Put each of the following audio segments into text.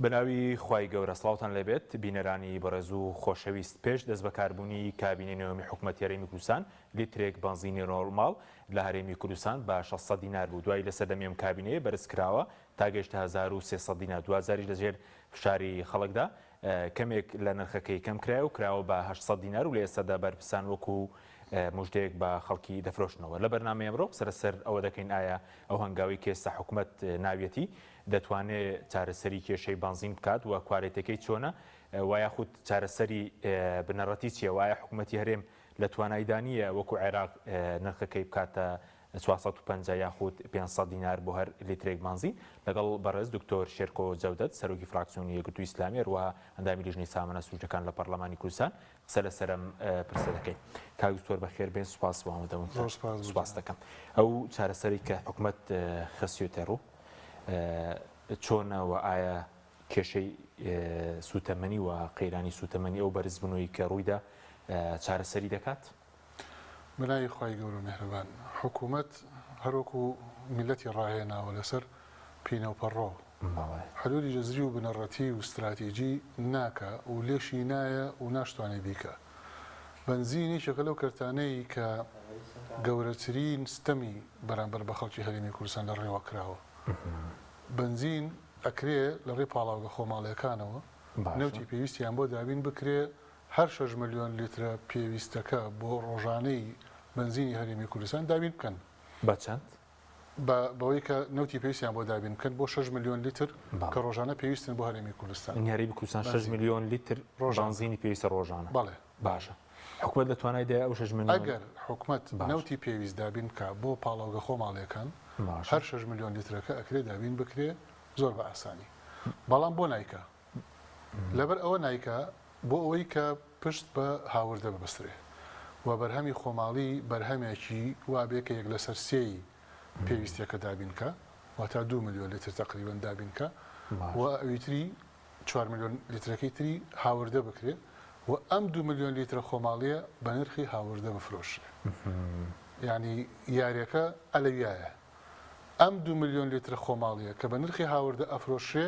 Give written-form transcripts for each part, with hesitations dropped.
بەناوی خوای گەورە سڵاوتان لەبێت بینەرانی بەڕێز و خۆشەویست پێش دەست بە کاربوونی کابینەی نوێمی حکوومەتی هەرێمی کوردستان لیترێک بنزینی نۆرماڵ لە هەرێمی کوردستان بە 600 دینار بوو. دوای لە سەردەمێم کابینەیە بەرز کراوە تا گەیشتە 1300 دینار. دوازاریش لەژێر فشاری خەڵکدا کەمێک لە نرخەکەی کەم کرایە و کراوە بە 800 دینار و لە ئێستادا بەرپرسان وەکو مژدەیەک بە خەڵکی دەفرۆشنەوە. لە بەرنامەی ئەمڕۆ سەرسەر ئەوە دەکەین ئایا ئەو هەنگاوی کە ئێستا حکوومەت ناویەتی دەتوانێت چارەسەری کێشەی بنزین بکات و کوارێتەکەی چۆنە و یاخود چارەسەری بنەڕەتی چیە، وایە حکوومەتی هەرێم لە توانایدانیە وەکو عێراق نرخەکەی بکاتە 450 یاخود 500 دینار بۆ هەر لیترێک بنزین. لەگەڵ بەڕێز دکتۆر شێرکۆ جەودەت سەرۆکی فراکسیۆنی یەکگرتووی ئیسلامی هەروەها ئەندامی لیژنەی سامانە سوودەکان لە پەرلەمانی کوردستان قسە لەسەرم پرسە دەکەین. کاک دکتۆر بەخێربێن، سوپاس بۆ ئامادەبوون. سوپاس دەکەم. ئەو چارەسەری کە حکوومەت خستوویەتە ڕوو چۆنەوە، ئایا کێشەی سوتەمەنی و قەیرانی سوتەمەنی ئەو بەرزبوونەوەی کە ڕوویدا چارەسەری دەکات؟ بەناوی خوای گەورە مێهرەبان، حکوومەت هەروەکو میلەتی ڕاهێناوە لەسەر پینەوپەڕۆ حلولی جەزری و بنەڕەتی و استراتیجی ناکە و لێشی نایە و ناشتوانێ بیکە. بنزینی شەکە لەو کەرتانەی کە گەورەترین ستەمی بەرامبەر بە خەڵکی هەرێمی کوردستان لە ڕێوە کراوە. بنزین ئەکرێ لە ڕێ پاڵاوگە خۆماڵیەکانەوە نەوتی پێویستیان بۆ دابین بکرێ هەر 6 ملیۆن لیترە پێویستەکە بۆ ڕۆژانەی بنزینی هەرێمی کوردستان دابین بکەن. بە چەند؟ بەوەی کە نەوتی پێویستیان بۆ دابین بکەن بۆ 6 ملیۆن لیتر کە ڕۆژانە پێویستن بۆ هەرێمی کوردستان. هەرێمی کوردستان 6 ملیۆن لیتر بنزینی پێویستە ڕۆژانە. بەڵێ باشە. حکوومەت دەتوانێت ئەو 6 ملیۆن ئەگەر حکوومەت نەوتی پێویست دابین بکە بۆ پاڵاوگە خۆماڵیەکان هەر 6 ملیۆن لیترەکە ئەکرێ دابین بکرێ زۆر بە ئاسانی. بەڵام بۆ نایکە، لەبەر ئەوە نایکە بۆ ئەوەی کە پشت بە هاوردە ببەسترێ و بەرهەمی خۆماڵی بەرهەمێکی وابێ کە یەک لەسەر سێی پێویستیەکە دابینکە و تا 2 ملیۆن لیتر تقریبا دابینکە و ئەویتری 4 ملیۆن لیترەکەی تری هاوردە بکرێ و ئەم 2 ملیۆن لیترە خۆماڵیە بە نرخی هاوردە بفرۆشێ. یعنی یاریەکە ئەلەویایە ئەم 2 ملیۆن لیترە خۆماڵیە کە بە نرخی هاوردە ئەفرۆشێ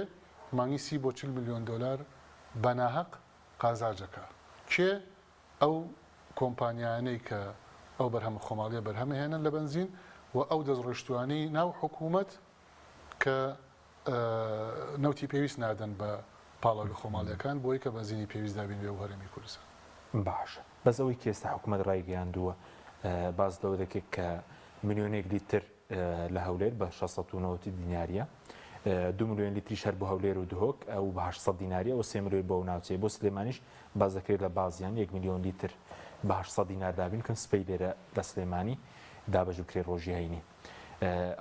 مانگی 30 بۆ 40 ملیۆن دلار بەناهەق قازاجەکە. کێ؟ ئەو کۆمپانیانەی کە ئەو بەرهەمە خۆماڵیە بەرهەمە هێنن لە بنزین و ئەو دەستڕۆیشتوانەی ناو حکوومەت کە نەوتی پێویست نادەن بە پاڵاوگە خۆماڵیەکان بۆی کە بنزینی پێویست دابین بێ و هەرێمی کوردستان. باشە. بەس ئەوەی کە ئێستا حکوومەت ڕایگەیاندووە باز لەوە دەکێت کە ملیۆنێک لیتر لە هەولێر بە 690 دیناریە، 2 ملیۆن لیتری شەر بۆ هەولێر و دهۆک ئەو بە 800 دیناریە و 3 ملیۆن بۆ ناوچەیە. بۆ سلێمانیش باز دەکرێت لە بازیان 1 ملیۆن لیتر بە 800 دینار دابین کەم سپەی لێرە لە سلێمانی دابەژ بکرێت ڕۆژی هەینی.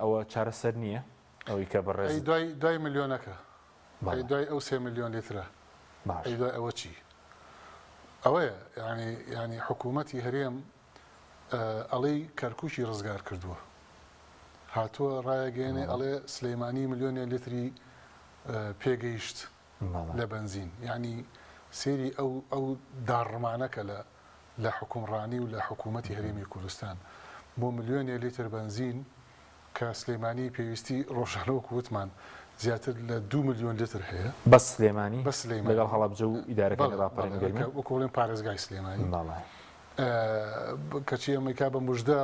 ئەوە چارەسەر نییە ئەوەی کە بەڕێز دوای ملیۆنەکە دوای ئەو 3 ملیۆن لیترە دوای ئەوە چی؟ ئەوەیە ینی حکوومەتی هەرێم ئەڵێی کەرکووکی ڕزگار کردووە، هاتووە ڕایەگەێنێ ئەڵێ سلەیمانی ملیۆنێ لیتری پێگەیشت لە بنزین. یعنی سێری ئەو داڕمانەکە لە حکومڕانی و لە حکوومەتی هەرێمی کوردستان بۆ ملیۆنێ لیتر بنزین کە سلەیمانی پێویستی ڕۆژانەوە کووتمان زیاتر لە 2 ملیۆن لیتر هەیە بە سلێمانی لەگەڵ هەڵەبجە و ئیدارەکانی ڕاپەڕینگەری وەکوڵێن پارێزگای سلێمانی کەچی ئەمریکا بە موژدە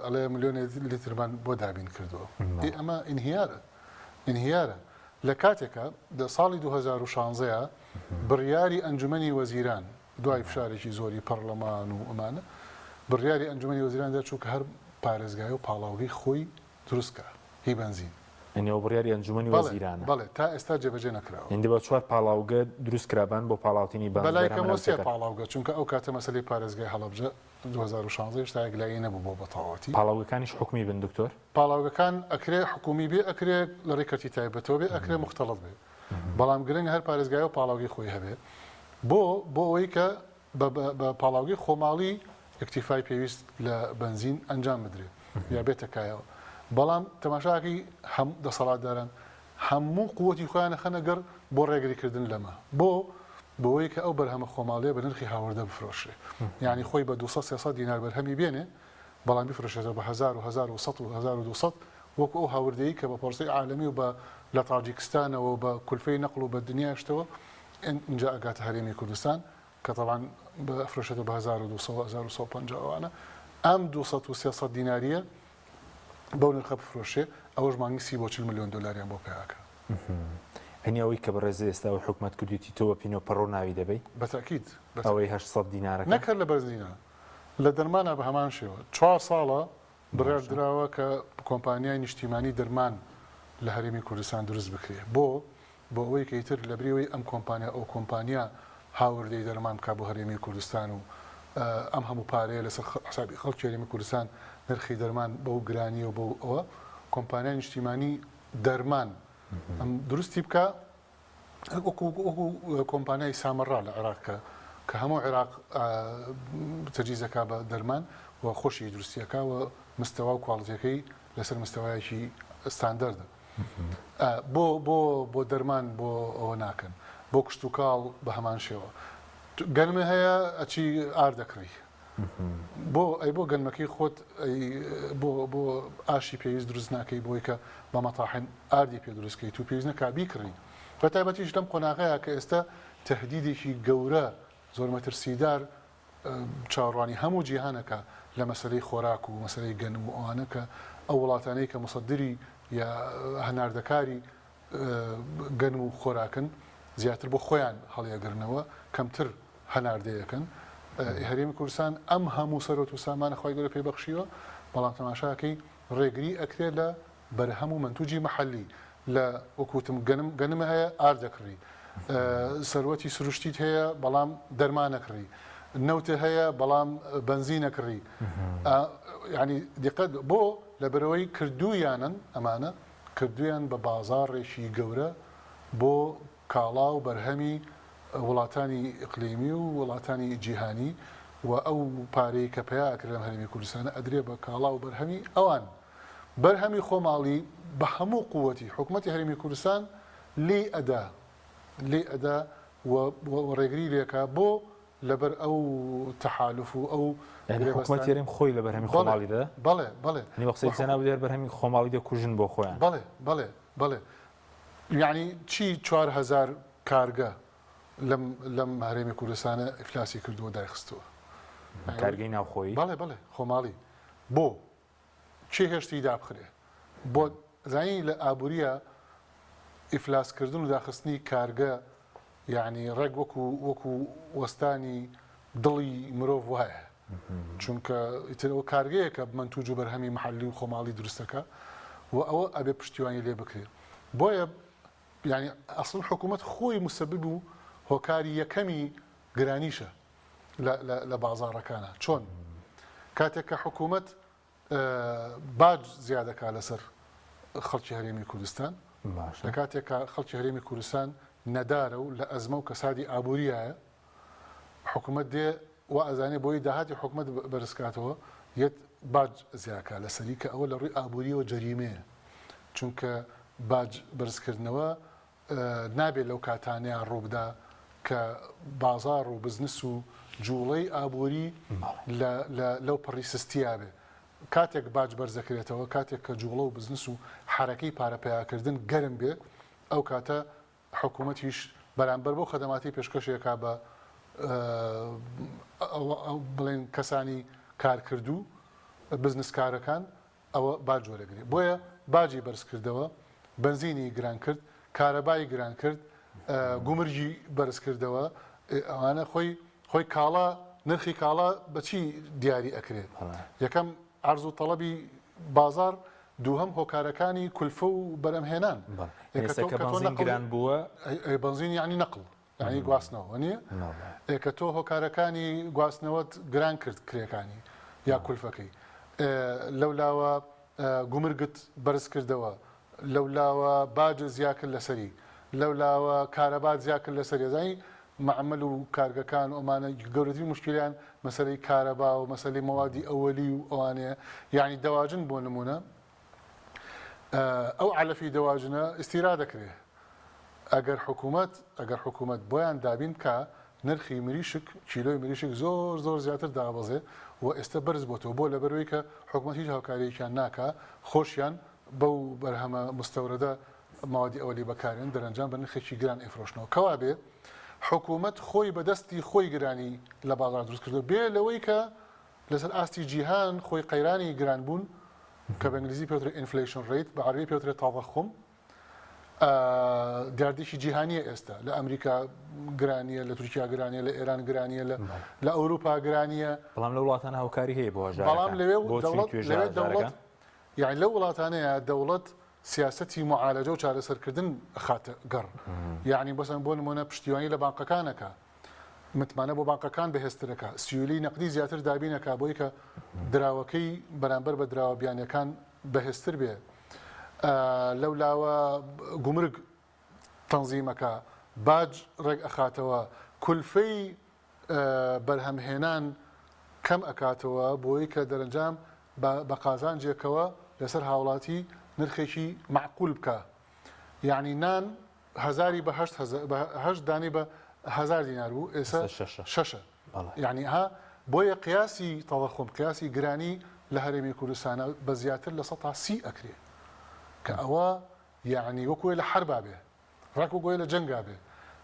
ئەڵێ ملیۆنێ لیترمان بۆ دابین کردووە. ئەمە ئینهیارە. لە کاتێکە ساڵی 2016 بڕیاری ئەنجومەنی وەزیران دوای فشارێکی زۆری پەرلەمان و ئەمانە بڕیاری ئەنجومەنی وەزیران دەرچوو کە هەر پارێزگای و پاڵاوگەی خۆی دروستکە هی بنزین. ئەو بڕیاری ئەنجومەنی وەزیرانە بەڵێ تا ئێستا جێبەجێ نەکراوە. هێندە بە 4 پاڵاوگە دروستکرابان بۆ پاڵاوتنی بەلایکەمەوە 3 پاڵاوگە، چونکە ئەو کاتە مەسەلەی پارێزگای هەڵەبجە 2016 هێشتا یەکلایی نەبوو بۆ بەتەواوەتی. پاڵاوگەکانیش حکومی بن دکتۆر؟ پاڵاوگەکان ئەکرێ حکومی بێ، ئەکرێ لە ڕێکەتی تایبەتەوە بێ، ئەکرێ مختلط بێ. بەڵام گرنگ هەر پارێزگای و پاڵاوگەی خۆی هەبێ بۆ ئەوەی کە بە پاڵاوگەی خۆماڵی ئەکتیفای پێویست لە بنزین ئەنجام بدرێت یا بێتە کایەوە. بەڵام تەماشاکی دەسەڵاتداران هەموو قووەتی خۆیان خەنەگەر بۆ ڕێگریکردن لەمە بۆەوەی کە ئەو بەرهەمە خۆماڵیە بە نرخی هاوردە بفرۆشێ. یعنی خۆی بە 200 دینار بەرهەمی بێنێ بەڵام بفرۆشێتەوە بە 1000 و 1200 و وەکو ئەو هاوردەیە کە بە پۆرسەی عالەمی و بە لە تاجیکستانەوە بە کولفەی نەقڵ و بە دنیاشتەوە اینجا ئەگاتە هەرێمی کوردستان کە طبعاً بەفرۆشێتە بە 1250 ئەوانە ئەم 200 دیناریە بەو نرخە بفرۆشێ ئەوەش مانگی 30 بۆ 40 ملیۆن دۆلاریان بۆ پیاکە. هەنی ئەوەی کە بەڕێز ئێستا و حکومەت کردویەتی تۆ پینۆ پەڕۆ ناوی دەبەی بەتاکید ئەوەی 800 دینارەکە نەکرد لە بەرزینە لە دەرمانە بە هەمان شێوە 4 ساڵە بڕێردراوە کە کۆمپانیای نیشتیمانی دەرمان لە هەرێمی کوردستان دروست بکرێ بۆ ئەوەی کەیتر لە بریەوەی ئەم کۆمپانیا ئەو کۆمپانیا هاوردەی دەرمان بکە بۆ هەرێمی کوردستان و ئەم هەموو پارەیە لەسەر حسابی خەڵکی هەرێمی کوردستان نرخی دەرمان بەو گرانی و بۆ ئەوە کۆمپانیای نیشتیمانی دەرمان ئەم دروستی بکە وەکو کۆمپانیای سامەڕا لە عێراقکە کە هەموو عێراق تەجیزەکە بە دەرمان و خۆشی دروستیەکە و مستەوا و کواڵیتەکەی لەسەر مستەوایەکی ستاندەردە بۆ دەرمان بۆ ئەوە ناکەن بۆ کشت و کاڵ بە هەمان شێوە گەنمە هەیە ئەچی ئار دەکڕی بۆ گەنمەکەی خۆت بۆ ئاشی پێویست دروست ناکەی بۆی کە بە مەتاحن ئاردی پێ دروستکەیت و پێویست نەکا بیکڕی بە تایبەتیش لەم قۆناغەیە کە ئێستا تەهدیدێکی گەورە زۆر مەترسیدار چاڕوانی هەموو جیهانەکە لە مەسەلەی خۆراک و مەسەلەی گەنم و ئەوانە کە ئەو وڵاتانەی کە مصدری یا هەناردەکاری گەنم و خۆراکن زیاتر بۆ خۆیان هەڵیەگرنەوە کەمتر هەناردەیەکەن هەرێمی کوردستان ئەم هەموو سەرۆت و سامانە خۆی گەورە پێبەخشیوە بەڵام تەماشاکەی ڕێگری ئەکرێت لە بەرهەم و منتوجی مەحەلی لە وەکوتم گەنمە هەیە ئار دەکڕی سەروەتی سروشتیت هەیە بەڵام دەرمانەکڕی نەوتە هەیە بەڵام بنزین نەکڕی ینی دیقەت بۆ لەبەرەوەی کردویانن ئەمانە کردویان بە بازاڕێکی گەورە بۆ کاڵا و بەرهەمی وڵاتانی ئیقلیمی و وڵاتانی جیهانی و ئەو پارەی کە پێیاکرد لەم هەرێمی کوردستانە ئەدرێ بە کاڵا و بەرهەمی ئەوان بەرهەمی خۆماڵی بە هەموو قووەتی حکوومەتی هەرێمی کوردستان لێ ئەدا و ڕێگری لێکە بۆ لەبەر ئەو تەحالف و ئەو حکوومەتی هەرێم خۆی لە بەرهەمی خۆماڵیدا بەڵێ قسەی جەناب دێر بەرهەمی خۆماڵی دەکوژن بۆ خۆیان بەڵێ یعنی چی 4000 کارگە لەم هەرێمی کوردستانە ئیفلاسی کردووە دایخستووە کارگەی ناوخۆیی بەڵێ خۆماڵی بۆ چی هێشتی دابخرێ بۆ زانی لە ئابووریە ئیفلاسکردن و داخستنی کارگە یعنی ڕێک وەکو وەستانی دڵی مرۆڤ وایە چونکە ئیترەوە کارگەیە کە منتوج و بەرهەمی محلی و خۆماڵی دروستەکە و ئەوە ئەبێ پشتیوانی لێ بکرێت بۆیە یعنی ئەسڵ حکوومەت خۆی مسبب و هۆکاری یەکەمی گرانیشە لە بازاڕەکانە چۆن کاتێک کە حکوومەت باج زیادەکە لەسەر خەڵکی هەرێمی کوردستان لە کاتێک کە خەڵکی هەرێمی کوردستان نەدارە و لە ئەزمە و کەسادی ئابووریایە حکوومەت دێ و ئەزانێ بۆی داهاتی حکوومەت بەرزکاتەوە یەت باج زیاکە لەسەری کە ئەوە لە ڕووی ئابووریەوە جەریمەیە چونکە باج بەرزکردنەوە نابێت لەو کاتانەیە ڕووبدا کە بازار و بزنس و جوڵەی ئابووری لەو پڕی سستیا بێ کاتێک باج بەرزەکرێتەوە کاتێک کە جوڵە و بزنس و حرەکەی پارەپیاکردن گەرم بێ ئەو کاتە حکوومەتیش بەرامبەر بۆ خەدەماتی پێشکەشێکا بە بڵێن کەسانی کارکردوو بزنسکارەکان ئەوە باج وەرەگرێت بۆیە باجی بەرزکردەوە بنزینی گران کرد کارەبای گران کرد گومرجی بەرز کردەوە ئەوانە خۆی کاڵا نرخی کاڵا بەچی دیاری ئەکرێت یەکەم عەرز و تەڵەبی بازار دووهەم هۆکارەکانی کولفە و بەرەمهێنان بەنزین گران بووە بنزین یعنی نەقڵ یعنی گواستنەوە نییە کە تۆ هۆکارەکانی گواستنەوەت گران کرد کرێکانی یا کولفەکەی لەولاوە گومرگت بەرز کردەوە لەولاوە باج زیاکرد لەسەری لەولاوە کارەبات زیاکرد لەسەری زانی معمل و کارگەکان ئەمانە گەورەترین مشکلیان مەسەلەی کارەبا و مەسەلەی مەوادی ئەوەلی و ئەوانەیە یعنی دەواژن بۆ نمونە ئەو علەفی دەواژنە ئیستیرا دەکرێت ئەگەر حکوومەت بۆیان دابین کە نرخی مریشک کیلۆی مریشک زۆر زیاتر دابەزێ و ئێستا بەرز بۆتەوە بۆ لەبەرەوەی کە حکوومەت هیچ هاوکاریەکیان ناکە خۆشیان بەو بەرهەمە مستەورەدە ماوەدی ئەوەلی بەکارێن دەرەنجام بە نرخێکی گران ئەفرۆشنەوە کەوا بێ حکوومەت خۆی بەدەستی خۆی گرانی لە باڵا دروست کردو بێ لەوەی کە لەسەر ئاستی جیهان خۆی قەیرانی گران بوون کە بە ئینگلیزی پێوترێت ئینفلیشن ڕیت بە عەربی پێوترێت تاضخم دیاردێکی جیهانیە ئێستا لە ئەمریکا گرانیە لە تورکیا گرانیە لە ئێران گرانیە لە ئەوروپا گرانیە بەڵام لە وڵاتان هاوکاری هەیە بۆ بەڵام لەوێ دەوڵەت یعنی لەو وڵاتانەیە دەوڵەت سیاسەتی معالەجە و چارەسەرکردن خاتە گەڕ یعنی بەسەن بۆ نمونە پشتیوانی لە بانقەکانەکە متمانە بۆ بانقەکان بەهێزترەکە سیولی نەقدی زیاتر دابینەکە بۆی کە دراوەکەی بەرامبەر بە دراوە بیانیەکان بەهێزتر بێ لەولاوە گومرگ تەنزیمەکە باج ڕێک ئەخاتەوە کولفەی بەرهەمهێنان کەم ئەکاتەوە بۆی کە دەرەنجام بە قازانجێکەوە لەسەر هاوڵاتی نرخێکی معقول بکە یعنی نان هەزاری بە هەشت دانی بە 1000 دینار بوو ئێستا شەشە یعنی ها بۆیە قیاسی تەضخم قیاسی گرانی لە هەرێمی کوردستانە بە زیاتر لە 130 ئەکرێ کە ئەوە یعنی وەکوێ لە حربا بێ ڕاک وەکوێ لە جەنگا بێ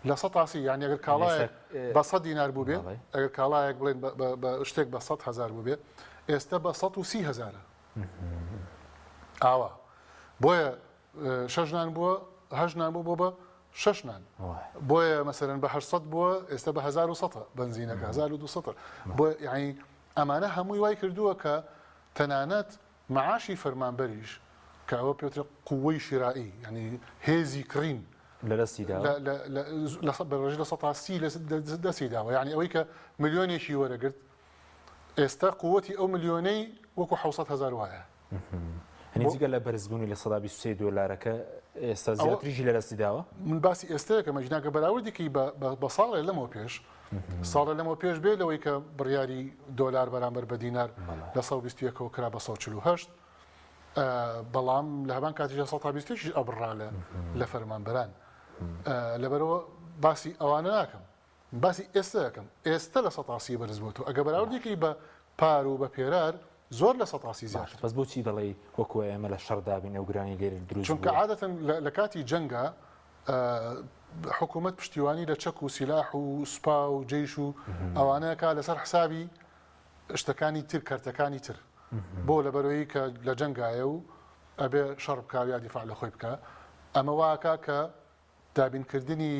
لە 130 یعنی ئەگەر کاڵایەک بە 100 دینار بوو بێ ئەگەر کاڵایەک بڵێن بە شتێک بە 100,000 بوو بێ ئێستا بە 130,000 ئاوا بۆیە شەژنان بووە هەژنان بوو بۆ بە شەشنان بۆیە مەسەرەن بە 800 بووە ئێستا بە 1100 بنزینەکە 1200 بۆ یعنی ئەمانە هەمووی وای کردووە کە تەنانەت معاشی فەرمانبەریش کە ئەوە پێوترێت قووەی شیرایی ینی هێزی کڕین لە دەستیدا بەڕێژ لە 130 دەستی داوە یعنی ئەوەی کە ملیۆنێکی وەرەگرت ئێستا قووەتی ئەو ملیۆنەی وەکو 600,000 وایە هەنی جگە لە بەرزبوونی لە 123 دۆلارەکە ئێستا زیاتریشی لە دەستی داوە من باسی ئێستەیەکە مەجناکە بەراوردێکی بە ساڵێ لەمەوە پێش ساڵە لەمەوە پێش بێ لەوەی کە بڕیاری دۆلار بەرامبەر بە دینار لە 120ەوە کرا بە 148 بەڵام لە هەمان کاتیژە 120 ئەبڕا لە فەرمانبەران لەبەرەوە باسی ئەوانە ناکەم باسی ئێستەکەم ئێستا لە 180 بەرز بووەوە ئەگە بەراوردێکی بە پار و بە پێرار زۆر لە 180 زیاتر بەس بۆچی دەڵێ وەکو ئێمە لە شەڕدابین ئەو گرانی لێرە دروست چونکە عادەتەن لە کاتی جەنگە حکوومەت پشتیوانی لە چەک و سیلاح و سوپا و جێیش و ئەوانەیەکە لەسەر حسابی شتەکانی تر کارتەکانی تر بۆ لەبەرەوەی کە لە جەنگایە و ئەبێ شەڕ بکە یا دیفاع لە خۆی بکە ئەمە واکە کە دابینکردنی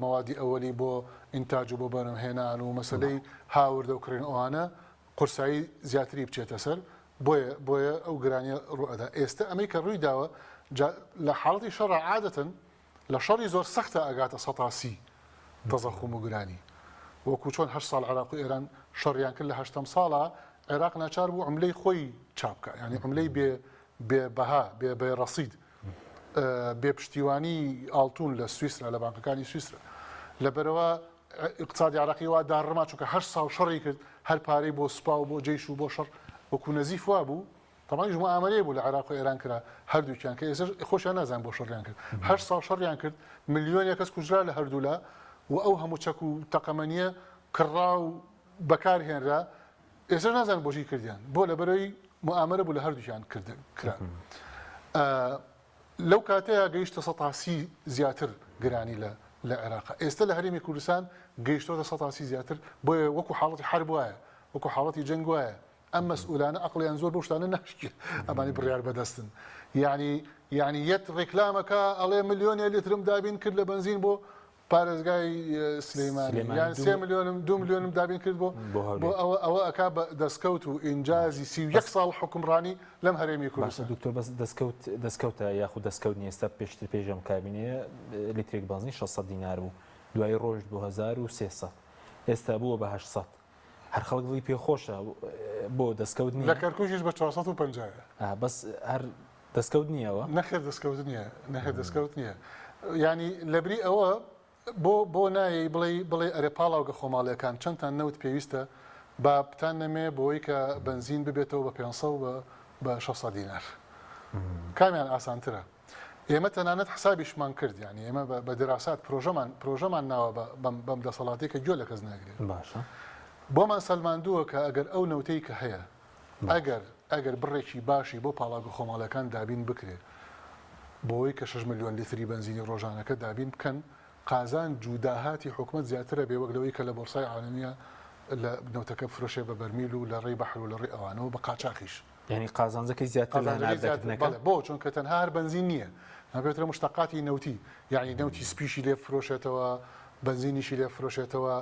مەوادی ئەوەلی بۆ ئینتاج و بۆ بەرهەمهێنان و مەسەلەی هاوردە و کڕین ئەوانە قورسایی زیاتری بچێتە سەر بۆیە ئەو گرانیە ڕوئەدا ئێستا ئەمەی کە ڕووی داوە لە حاڵەتی شەڕ عادەتەن لە شەڕی زۆر سەختە ئەگاتە 180 تەزەخم و گرانی وەکو چۆن 8 ساڵ عێراق و ئێران شەڕیان کرد لە 8 ساڵە عێراق ناچار بوو عملەی خۆی چاپکە یعنی عملەی بێبەها بێ ڕەسید بێ پشتیوانی ئاڵتون لە سویسرا لە بانکەکانی سویسرا لەبەرەوە اقتصادی عراقی وا داڕما چونکە 8 ساڵ شەڕی کرد هەر پارەی بۆ سوپا و بۆ جێیش و بۆ شەڕ وەکو نەزیف وا بوو تەمامیش معاملەیە بوو لە عێراق و ئێران کرا هەردووکیان کە ئێستا خۆشیان نازان بۆ شەڕیان کرد 8 ساڵ شەڕیان کرد ملیۆنێک کەس کوژرا لە هەردوولا و ئەو هەموو چەک و تەقەمەنیە کڕا و بەکارهێنرا ئێستا نازان بۆژی کردیان بۆ لەبەرەوەی معاملە بوو لە هەردووکیان کرا لەو کاتەیە گەیشتە 180 زیاتر گرانی لە عێراق ئێستا لە هەرێمی کوردستان گەیشتۆتە 180 زیاتر بۆیە وەکو حاڵەتی حرب وایە وەکو حاڵەتی جەنگ وایە ئەم مەسئولانە عەقڵیان زۆر بەو شتانە ناشکێ ئەمانی بڕیار بەدەستن یعنی یەت ڕێکلامەکە ئەڵێ ملیۆنێ لیترم دابین کرد لە بنزین بۆ پارێزگای سلەیمانی یان 3 ملیۆنم 2 ملیۆنم دابین کرد بۆ ئەوە ئەکا بە دەستکەوت و ئینجازی 31 ساڵ حکومڕانی لەم هەرێمی کوردستان دکتۆر بەس دەستکەوتە یاخود دەستکەوت نیە ئێستا پێشتر پێشەم کابینەیە لیترێک بنزین 600 دینار بوو دوای ڕۆژ بۆ 1300 ئێستا بووە بە 800 هەر خەڵک دڵی پێخۆشە بۆ دەستکەوت نیە لە کەرکووکیش بە 450 بەس هەر دەستکەوت نییەوە نەخێر دەستکەوت نییە نەخێر دەستکەوت نییە ینی لەبری ئەوە بۆ نایە بڵێ ئەرێ پاڵاوگە خۆماڵیەکان چەندتان نەوت پێویستە با بتان نەمێ بۆی کە بنزین ببێتەوە بە 500 بە 600 دینار کامیان ئاسانترە ئێمە تەنانەت حسابیشمان کرد یعنی ئێمە بە دراسات پرۆژەمان ناوە بەم دەسەڵاتی کە گوێ لە کەس ناگرێت باشە بۆمان سەلماندووە کە ئەگەر ئەو نەوتەی کە هەیە ئەگەر بڕێکی باشی بۆ پاڵاگە خۆماڵەکان دابین بکرێ بۆی کە 6 ملیۆن لیتری بنزینی ڕۆژانەکە دابین بکەن قازان جووداهاتی حکومت زیاترە بێ وەک لەوەی کە لە بۆرسای عالەمیە لە بنەوتەکە فرۆشێ بە بەرمیل و لە ڕێی بەحر و لە ڕێی ئەوانەوە بە قاچاقیش یعنی قازانجەکەی زیاتر لە هەناردەکردنەکە بۆ چونکە تەنها هەر بنزین نییە هەبێترە مشتەقاتی نەوتی یعنی نەوتی سپیشی لێ فرۆشێتەوە بنزینیشی لێ فرۆشێتەوە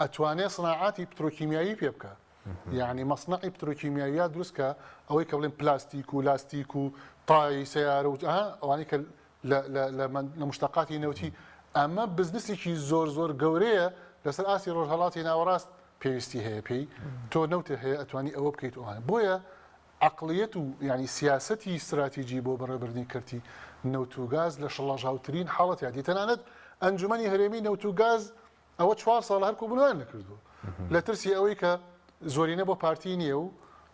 ئەتوانێت صناعاتی پترۆکیمیایی پێ بکە یعنی مەصنعی پترۆکیمیاییە دروستکە ئەوەی کە بڵێن پلاستیک و لاستیک و تای سیارە و ئەوانەی کە لە مشتەقاتی نەوتی ئەمە بزنسێکی زۆر گەورەیە لەسەر ئاسی ڕۆژهەڵاتی ناوەڕاست پێویستی هەیە پێی تۆ نەوتە هەیە ئەتوانی ئەوە بکەیت ئەوانە بۆیە عقلیەت و ینی سیاسەتی استراتیژی بۆ بەڕێبردنی کردی نەوت و گاز لە شڵەژاوترین حاڵەت یادی تەنانەت ئەنجومەنی هەرێمی نەوت و گاز ئەوە 4 ساڵ هەر کۆبوونیان نەکردووە لە ترسی ئەوەی کە زۆرینە بۆ پارتی نییە و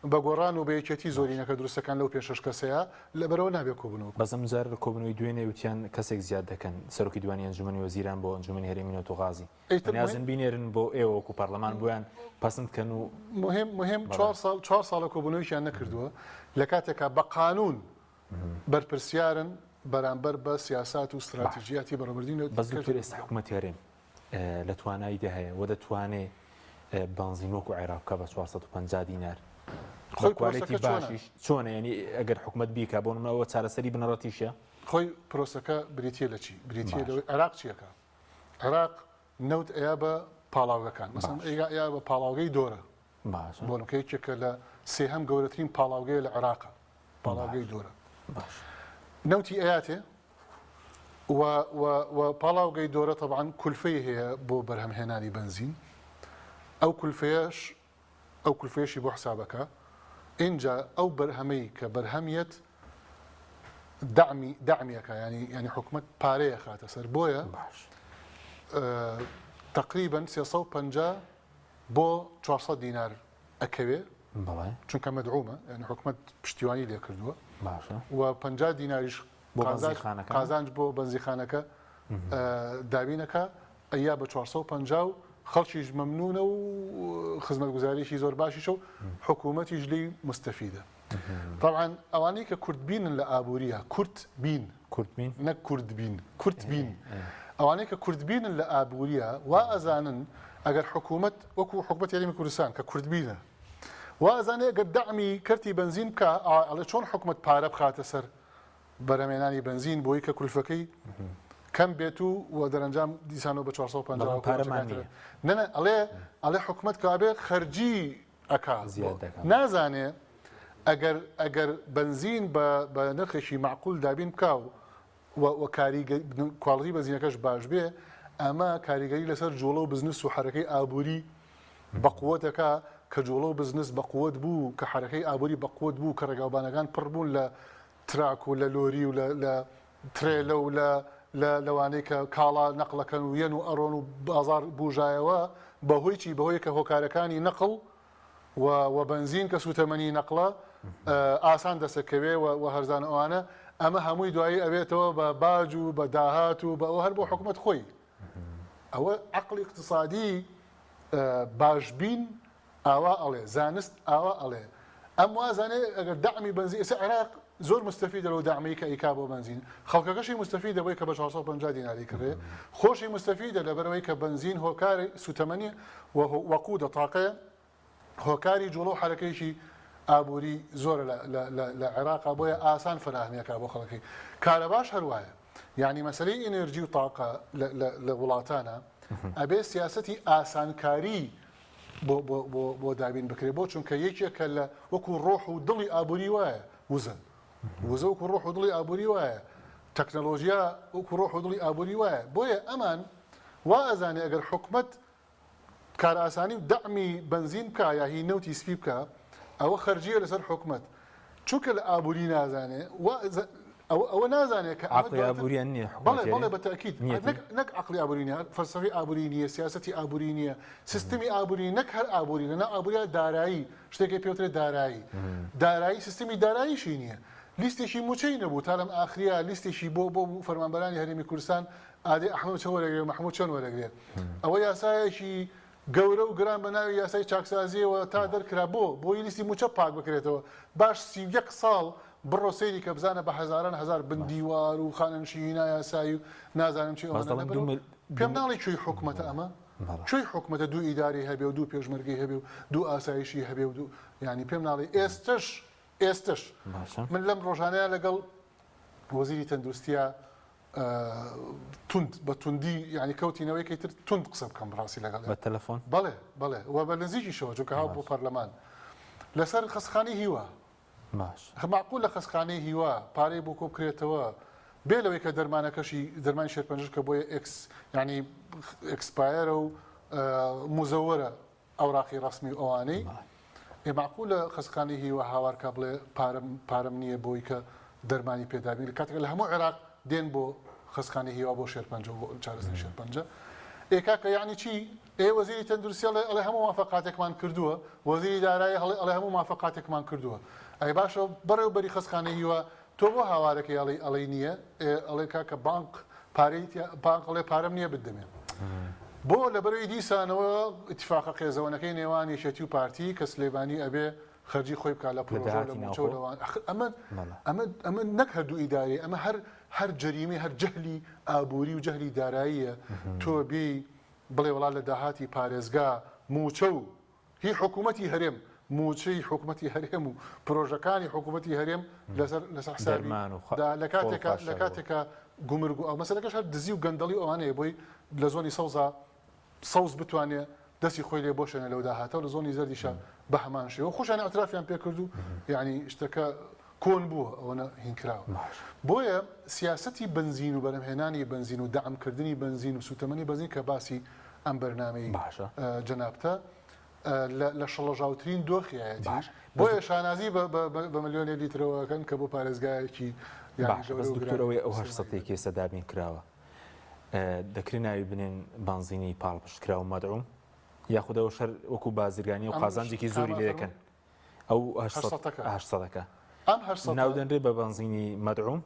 بە گۆڕان و بەیەکێتی زۆرینەکە دروستەکان لەو پێشەش کەسەیە لەبەرەوە نابێت کۆبوونەوە بەزم جار کۆبنەوەی دوێنێ وتیان کەسێک زیاد دەکەن سەرۆکی دوانی ئەنجومەنی وەزیران بۆ ئەنجومەنی هەرێمی نەوت و غازی نیازن بینێرن بۆ ئێوە وەکو پەرلەمان بۆیان پەسەندکەن و مهم 4 ساڵە کۆبوونەوەیشیان نەکردووە لە کاتێکە بە قانون بەرپرسیارن بەرامبەر بە سیاسات و استراتیژیاتی بەڕێوەبردنی بەزووتر ئێستا حکوومەتی هەرێم لە تواناییدا هەیە وە دەتوانێت بنزین وەکو عێراق بکە بە 450 دینار خۆی باشیش چۆنە ینی ئەگەر حکوومەت بیکە بۆ نمەوە چارەسەری بنەڕەتیشە خۆی پرۆسەکە بریتە لە چی بریتە لەوەی عێراق چیەکە عێراق نەوت ئەیا بە پاڵاوگەکان مەسەڵەن ئەیا بە پاڵاوگەی دۆرە بۆ نمکەیەکێکە لە سێهەم گەورەترین پاڵاوگەیە لە عێراقە پاڵاوگەی دۆرە نەوتی ئەیاتێ و پاڵاوگەی دۆرە طبعاً کولفەی هەیە بۆ بەرهەمهێنانی بنزین ئەو کولفەیەشی بۆ حسابەکە اینجا ئەو بەرهەمەی کە بەرهەمیەت دعمیەکە ینی حکومت پارەیە خاتە سەر بۆیە تقریبا 350 بۆ 400 دینار ئەکەوێ چونکە مەدعومە ینی حکومت پشتیوانی لێ کردووە و 50 دیناریش قازانج بۆ بەنزیخانەکە دابینەکە ئەیا بە 450 خەڵکیش مەمنونە و خزمەتگوزاریشی زۆر باشیشە و حکوومەتیش لی مستەفیدە طبعا ئەوانەی کە کورتبینن لە ئابووریە کورتبین نەک کورتبین ئەوانەی کە کورتبینن لە ئابووریە وا ئەزانن ئەگەر حکوومەت وەکو حکوومەت یاریمی کوردستان کە کورتبینە وا ئەزانێ ئەگەر دعمی کەرتی بنزین بکە ئەڵێ چۆن حکوومەت پارە بخاتە سەر بەرهەمێنانی بنزین بۆی کە کولفەکەی کەم بێت و دەرەنجام دیسانەوە بە 450 نەنە ئەڵێ حکوومەت کابێ خەرجی ئەکا نازانێ ئەگەر بنزین بە نرخێکی معقول دابین بکە و کواڵیتی بنزینەکەش باش بێ ئەمە کاریگەری لەسەر جوڵە و بزنس و حرەکەی ئابووری بەقووەتەکە کە جوڵە و بزنس بەقووت بوو کە حرەکەی ئابووری بەقووت بوو کە ڕێگاوبانەکان پڕ بوون لە تراک و لە لۆری و لە ترێلە و لەوانەیە کە کاڵا نەقلەکەن و یەن و ئەڕۆن و بازار بوژایەوە بەهۆی چی بەهۆی کە هۆکارەکانی نەقڵ و بنزین کە سوتەمەنی نەقڵە ئاسان دەسەکەوێ و هەرزان ئەوانە ئەمە هەمووی دوایی ئەوێتەوە بە باج و بە داهات و بەەوە هەر بۆ حکوومەت خۆی ئەوە عقلی اقتصادی باشبین ئاوا ئەڵێ زانست ئاوا ئەڵێ ئەم وازانێ ئەگەر دعمی بنزین ئێستا عێراق زۆر مستەفیدە لەو دعمەی کە ئیکا بۆ بنزین خەڵکەکەشی مستەفیدە بۆی کە بە 450 دیناری کڕێ خۆشی مستەفیدە لەبەرەوەی کە بنزین هۆکاری سوتەمەنی وەقوو دەتاقەیە هۆکاری جوڵە و حرەکەیشی ئابووری زۆرە لە عێراقا بۆیە ئاسان فراهمیەکە بۆ خەڵکی کارەباش هەروایە یعنی مەسەلەی ئێنەرژی و تاقە لە وڵاتانە ئەبێ سیاسەتی ئاسانکاری بۆ دابین بکرێت بۆ چونکە یەکێکە لە وەکو ڕۆح و دڵی ئابووری وایە وزە وەکو ڕۆح و دڵی ئابووری وایە تەکنەلۆژیا وەکو ڕۆح و دڵی ئابووری وایە بۆیە ئەمان وا ئەزانێ ئەگەر حکومەت کار ئاسانی و دعمی بنزین بکە یا هی نەوتی سپی بکە ئەوە خەرجیە لەسەر حکومەت چونکە لە ئابووری نازانێ ئەوە نازانێت کە ئابووریان نییە بەڵێ بەتەکید نەک عقلی ئابووری نیە فەلسەفی ئابووری نییە سیاسەتی ئابووری نییە سیستمی ئابووری نەک هەر ئابووری لەنا ئابووریە دارایی شتێکی پێوترێ دارایی سیستمی داراییشی نییە لیستێکی موچەی نەبوو تا لەم ئاخریا لیستێکی بۆ فەرمانبەرانی هەرێمی کوردستان ئادەی ئەحمەد چۆن وەرەگرێت محموود چۆن وەرەگرێت ئەوە یاسایەکی گەورە و گران بە ناوی یاسای چاکسازیەوە تا دەرکرا بۆ لیستی موچە پاک بکرێتەوە باش 31 ساڵ بڕۆ سەیری کە بزانە بە هەزاران هەزار بندیوار و خانەنشینە یاسایی و نازانم چی پێم ناڵی کوێی حکوومەتە ئەمە کوێی حکوومەتە دوو ئیداری هەبێ و دوو پێشمەرگی هەبێ و دوو ئاسایشی هەبێ و ینی پێم ناڵی ئێستش من لەم ڕۆژانەیە لەگەڵ وەزیری تەندروستیە تند بە توندی ینی کەوتینەوەی کەیتر تند قسە بکەم ڕاستی لەگەڵ بە تەلەفۆن بەڵێ و بە نزیکیشەوە چونکە هاو بۆ پەرلەمان لەسەر خەسخانەی هیوا معقول لە خەسخانەی هیوا پارەی بۆ کۆ بکرێتەوە بێ لەوەی کە دەرمانەکەشی دەرمانی شێرپەنجەش کە بۆیە ینی ئەکسپایرە و مزەوەرە ئەوراقی ڕسمی ئەوانەی معقول لە خەسخانەی هیوا هاوارکە بڵێ پارەم نییە بۆی کە دەرمانی پێدابین لە کاتێک لە هەموو عێراق دێن بۆ خەسخانەی هیوا بۆ شێرپەنجە و بۆ چارەسەری شێرپەنجە ئێکاکە یعنی چی وەزیری تەندروستی ئەڵێ هەموو موافقاتێکمان کردووە وەزیری دارایی ئەڵێ هەموو موافقاتێکمان کردووە ئەی باشە بەڕێوەبەری خەسخانەی هیوا تۆ بۆ هاوارەکەی ئەڵێ نییە ئەڵێ کاکە بانک ئەڵێ پارەم نییە بدەمێن بۆ لەبەرەوەی دیسانەوە ئیتفاقە قێزەوەنەکەی نێوان یەکێتی و پارتی کە سلێمانی ئەبێ خەرجی خۆی بکات لە پرۆژە لە موچە و لەوان ئەمە نەک هەردوو ئیداری ئەمە هەر جەریمەی هەر جەهلی ئابووری و جەهلی داراییە تۆ بێ بڵێ وڵات لە داهاتی پارێزگا موچە و هی حکوومەتی هەرێم موچەی حکوومەتی هەرێم و پرۆژەکانی حکوومەتی هەرێم لەسەر حسابی لە کاتێکە گومرگ و ئەو مەسەلەکەش هەر دزی و گەندەڵی ئەوانەیە بۆی لە زۆنی سەوز بتوانێت دەستی خۆی لێ بۆشێنە لەو داهاتەوە لە زۆنی زەردیشە بە هەمان شێوە خۆشیان ئەترافیان پێ کرد و یعنی شتەکە کۆن بووە ئەوەنە هینکراوە بۆیە سیاسەتی بنزین و بەرهەمهێنانی بنزین و دەعمکردنی بنزین و سوتەمەنی بنزین کە باسی ئەم بەرنامەی جەنابتە لە شەڵەژاوترین دۆخیایەتی بۆیە شانازی بە ملیۆنی لیترەوەکەن کە بۆ پارێزگایەکی دکتۆرەوەی ئەو 800 کێسە دابین کراوە دەکرێت ناوی بنێن بانزینی پاڵپشتکرا و مەدعوم یاخودەوە شەر وەکو بازرگانی و قازانجێکی زۆری لێ دەکەن ئەو 800ەکە ناودەنرێ بە بانزینی مەدعوم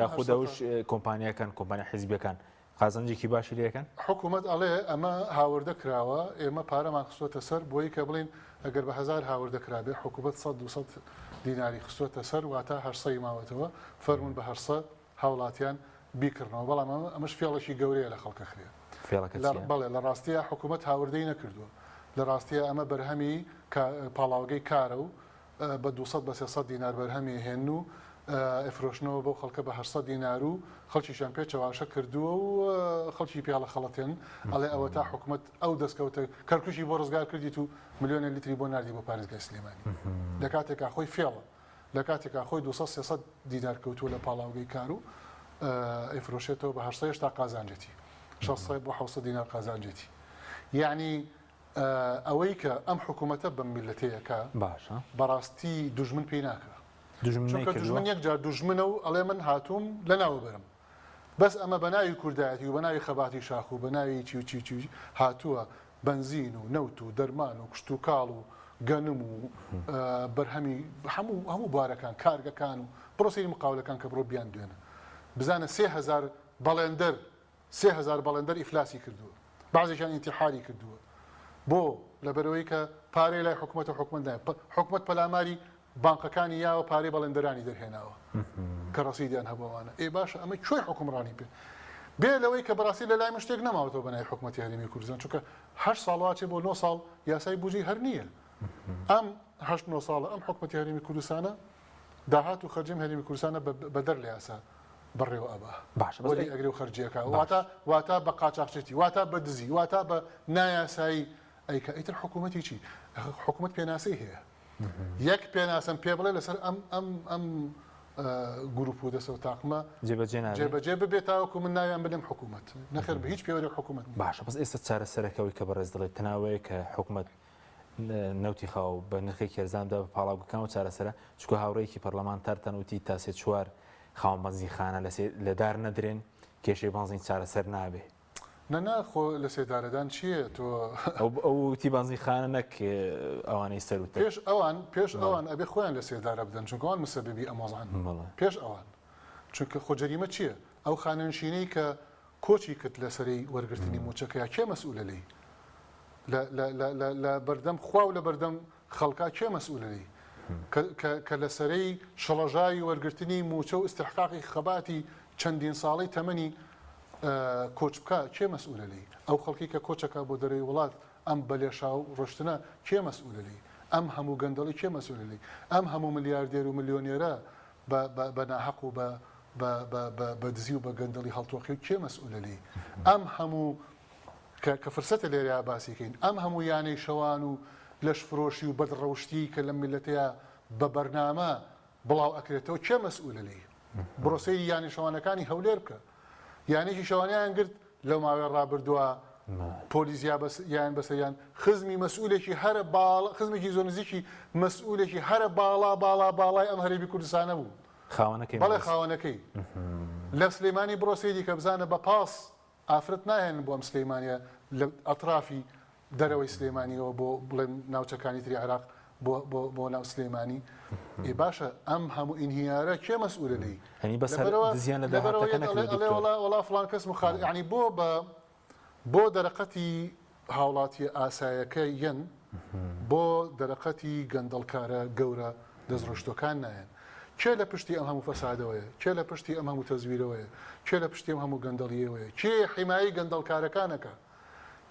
یاخودەوش کۆمپانیەکان کۆمپانیا حیزبیەکان قازانجێکی باشی لێەکەن حکوومەت ئەڵێ ئەمە هاوردە کراوە ئێمە پارەمان خستوەتە سەر بۆی کە بڵین ئەگەر بە 1000 هاوردە کرابێ حکوومەت 100 دیناری خستوەتە سەر واتە 800 ماوەتەوە فەرمون بە 800 هاوڵاتیان بیکردنەوە بەڵام ئەمەش فێڵێکی گەورەیە لە خەڵکە خرێ بەڵێ لە ڕاستیە حکوومەت هاوردەی نەکردووە لە ڕاستیە ئەمە بەرهەمی پاڵاوگەی کارە و بە 200 بە 300 دینار بەرهەمی هێن و ئەفرۆشنەوە بۆ خەڵکە بە 800 دینار و خەڵکیشان پێ چاواشە کردووە و خەڵکی پیاڵە خەڵەتێن ئەڵێ ئەوە تا حکوومەت ئەو دەستکەوتە کەرکوشی بۆ ڕزگار کردیت و ملیۆنە لیتری بۆ نردی بۆ پارێزگای سلێمانی لە کاتێکا خۆی فێڵە لە کاتێکا خۆی 200 دینار کەوتووە لە پاڵاوگەی کار و ئەفرۆشێتەوە بە 800 تا قازانجێتی 600 بۆ 700 دینار قازانجێتی یعنی ئەوەی کە ئەم حکوومەتە بەم میلەتەیەکە باشە بەڕاستی دوژمن پێی ناکە دوژمن یەک جار دوژمنە و ئەڵێ من هاتووم لە ناوە بەرم بەس ئەمە بە ناوی کوردایەتی و بە ناوی خەباتی شاخ و بە ناوی چی هاتووە بنزین و نەوت و دەرمان و کشت و کاڵ و گەنم و بەرهەمی هەموو بارەکان کارگەکان و پرۆسەی مقاولەکان کە بڕۆ بیان دوێنە بزانە 3000 بەڵێندەر ئیفلاسی کردووە بەعضیشان ئینتیحاری کردووە بۆ لەبەرەوەی کە پارەی لای حکوومەتە حکوومەت پەلاماری بانکەکانی یاوە پارەی بەڵێندەرانی دەرهێناوە کە ڕەسیدیان هەبووانە ئێ باشە ئەمە کوێی حکومڕانی بێ لەوەی کە بەڕاستی لە لای شتێک نەماوەتەوە بەنای حکوومەتی هەرێمی کوردستان چونکە 8 ساڵاچێ بۆ 9 ساڵ یاسای بودجەی هەر نییە ئەم 8 ساڵە ئەم حکوومەتی هەرێمی کوردستانە داهات و خەرجیم هەرێمی کوردستانە بەدەر لە یاسا بەڕێوە ئەبا باشە ئەگری و خەرجیەکە واتە بە قاچاقچێتی واتە بە دزی واتە بە نایاسایی ئەیکە ئیتر حکوومەتی چی حکوومەت پێناسی هەیە یەک پێناسم پێ بڵێ لەسەر ئەم گروپ و دەسە و تاقمە جێبەجێ ببێتاوەکو من ناویان بدەم حکوومەت نەخێر بە هیچ پێوەری حکوومەت باشە بەس ئێستا چارەسەرەکەوەی کە بەڕێز دەڵێت تەناوەیە کە حکوومەت نەوتی خاو بە نرخی کێرزاندا بە پاڵاوگەکان و چارەسەرە چکە هاوڕێکی پەرلەمانتارتان وتی تا 3-4 خاوەن بەنزینخانە لەدار نەدرێن کێشەی بانزین چارەسەر نابێ نەخۆ لە سێدارەدان چییە تۆ ئەو تی بانزینخانە نەک ئەوانەی سەروت پێش ئەوان ئەبێ خۆیان لە سێدارە بدەن چونکەوان مسەببی ئەمۆزان پێش ئەوان چونکە خۆجەریمە چییە ئەو خانەنشینەی کە کۆچی کرد لەسەری وەرگرتنی موچەکەیە کێ مەسئولە لێی لە بەردەم خوا و لە بەردەم خەڵکا کێ مەسئولەی کە لە سەرەی شەڵەژاوی وەرگرتنی موچە و استحقاقی خەباتی چەندین ساڵی تەمەنی کۆچ بکە کێ مەسئولەی ئەو خەڵکی کە کۆچەکە بۆ دەرەوەی وڵات ئەم بەلێشا و ڕۆشتنە کێ مەسئولەی ئەم هەموو گەندەڵی کێ مەسئولەی ئەم هەموو ملیاردێر و ملیۆنێرە بە ناحەق و بە دزی و بە گەندەڵی هەڵتۆقی و کێ مەسئولەی ئەم هەموو کە فرسەتە لێرە باسیکەین ئەم هەموو یانەی شەوان و لەش فرۆشی و بەدڕەوشتی کە لە میلەتەیە بە بەرنامە بڵاو ئەکرێتەوە کێ مەسئولەی بڕۆسەی یانی شەوانەکانی هەولێر بکە یانێکی شەوانیان گرت لەو ماوەی ڕابردووە پۆلیسیا یان بەسەریان خزمی مەسئولێکی هەرە باڵ خزمێکی زۆر نزیکی مەسئولێکی هەرە باڵای ئەم هەرێمی کوردستانە بوو بەڵێ خاوەنەکەی لە سلەیمانی بڕۆسەی دیکە بزانە بە پاس ئافرەت ناهێن بۆ ئەم سلەیمانیە لە ئەطرافی دەرەوەی سلەیمانیەوە بۆ بڵێن ناوچەکانی تری عێراق بۆ ناو سلەیمانی باشە ئەم هەموو ئینهیارە کێ مەسئولەی وڵا فڵان کەس مخالف یعنی بۆ دەرەقەتی هاوڵاتی ئاسایەکە یەن بۆ دەرەقەتی گەندەڵکارە گەورە دەستڕۆشتەکان نایەن کێ لە پشتی ئەم هەموو فەسادەوەیە کێ لە پشتی ئەم هەموو تەزویرەوەیە کێ لە پشتی ئەم هەموو گەندەڵیەوەیە کێ حیمایی گەندەڵکارەکانەکە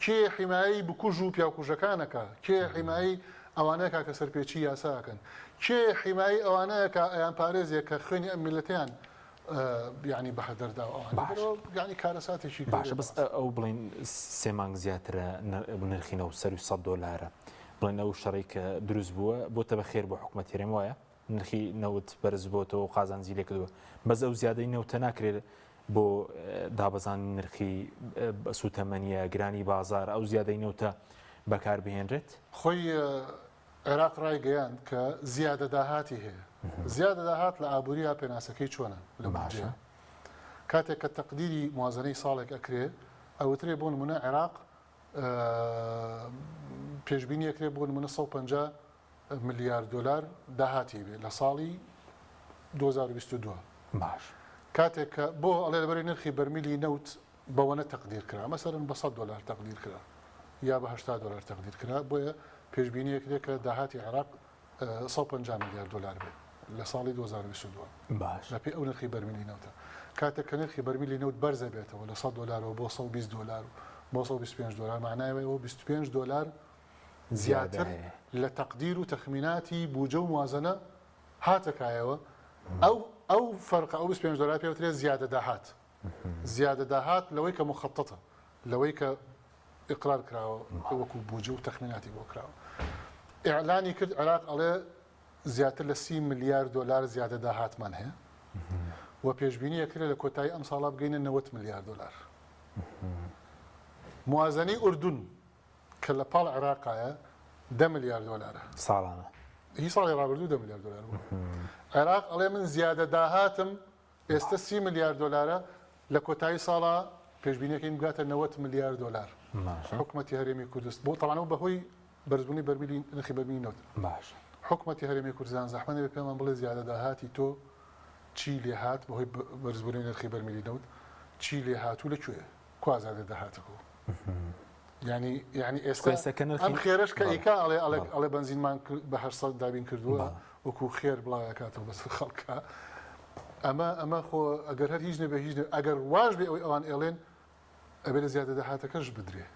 کێ حیمایی بکوژ و پیاکوژەکانەکە کێ حیمایی ئەوانەیە کە سەرپێچی یاساکەن کێ حیمایی ئەوانەیە کە ئەیان پارێزیە کە خوێنی ئەم میلەتیان یعنی بە هەدەردا یعنی کارەساتێکی باشە بەس ئەو بڵین سێ مانگ زیاترە نرخینەوە سەر $100 بڵێن ئەو شەڕی کە دروست بووە بۆتە بە خێر بۆ حکوومەتی هێرێم وایە نرخی نەوت بەرز بۆتەوە قازانجی لێ کردووە بەس ئەو زیادەی نەوتە ناکرێت بۆ دابەزان نرخی سوتەمەنیە گرانی بازار ئەو زیادەی نەوتە بەکار بهێنرێت خۆی عێراق ڕای گەیاند کە زیادە داهاتی هەیە زیادە داهات لە ئابووریە پێناسەکەی چۆنە لە باشە کاتێک کە تەقدیری موازنەی ساڵێک ئەکرێ ئەوترێ بۆ نمونە عێراق پێشبینی ئەکرێ بۆ نمونە $150 ملیارد داهاتی بێ لە ساڵی 2022 باش کاتێک کە بۆ ئەڵێ لەبەری نرخی بەرمیلی نەوت بەوەنە تەقدیر کرا مەسەرن بە $100 تەقدیر کرا یا بە $80 تەقدیر کرا بۆیە پێشبینی ئەکرێ کە داهاتی عێراق $150 ملیارد بێت لە ساڵی 2022 باش لە پێی ئەو نرخی بەرمیلی نەوتە کاتێک کە نرخی بەرمیلی نەوت بەرزە بێتەوە لە $100 بۆ $120 بۆ $125 معناوەوە $25 زیاتر لە تەقدیر و تەخمیناتی بوجە و موازنە هاتەکایەوە ئەو فەرق ئەو $25 پێوترێت زیادە داهات زیادە داهات لەوەی کە مخەتەتە لەوەی کە ئقرار کراوە وەکو بوجە و تەخمیناتی بۆ کراوە ئیعلانی کرد عێراق ئەڵێ زیاتر لە $30 ملیارد زیادە داهاتمان هەیە و پێشبینی ئەکرێت لە کۆتایی ئەم ساڵا بگەینە $90 ملیارد موازنەی ئوردون کە لە پاڵ عێراقایە $10 ملیارد ساڵانە هی ساڵی ڕابردوو $10 ملیارد بوو عێراق ئەڵێ من زیادە داهاتم ئێستا $30 ملیارد لە کۆتایی ساڵا پێشبینیەکەی بگاتە $90 ملیارد حکوومەتی هەرێمی کوردستان بۆ تەوانەوە بەهۆی بەرزبوونی بەرمیلی نرخی بەرمیلی نەوت باش حکوومەتی هەرێمی کوردستان زەحمەتە بێ پێمان بڵێ زیادە داهاتی تۆ چی لێ هات بەهۆی بەرزبوونی نرخی بەرمیلی نەوت چی لێ هاتوو لەکوێ کوا زیادە داهاتەکە یعنی ئێستا ئەم خێرش کە ئیکا ئەڵێ بنزینمان بە 800 دابین کردووە وەکو خێر بڵاوەکاتەوە بەس خەڵکە ئەمە خۆ ئەگەر هەر هیچ نەبێ هیچ ئەگەر واش بێ ئەوەی ئەوان ئێڵێن ئەبێ لە زیادە داهاتەکەش بدرێ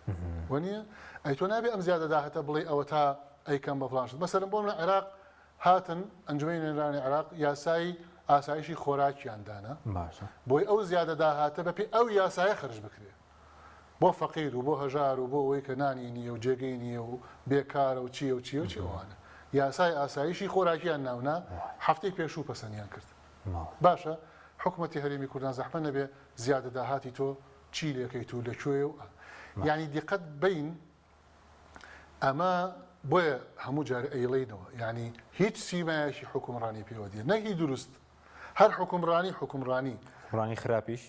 وەنیە ئەی تۆ نابێ ئەم زیادە داهاتە بڵێ ئەوە تا ئەیکەم بە فڵان شت مەسەرەن بۆ منە عێراق هاتن ئەنجومەی نوێنەرانی عێراق یاسایی ئاسایشی خۆراکیاندانە بۆی ئەو زیادە داهاتە بەپێی ئەو یاسایە خەرج بکرێ بۆ فەقیر و بۆ هەژار و بۆ ئەوەی کە نانی نییە و جێگەی نییە و بێکارە و چییە و چی ئەوانە یاسای ئاسایشی خۆراکیان ناونا هەفتەی پێشوو پەسەندیان کرد باشە حکوومەتی هەرێمی کوردستان زەحمە نەبێ زیادە داهاتی تۆ چی لێکەیت و لەکوێ و یعنی دیقەت بین ئەمە بۆیە هەموو جارە ئەیڵێنەوە یعنی هیچ سیمایەکی حکومڕانی پێوە دیە نەهی دروست هەر حکومڕانی خراپیش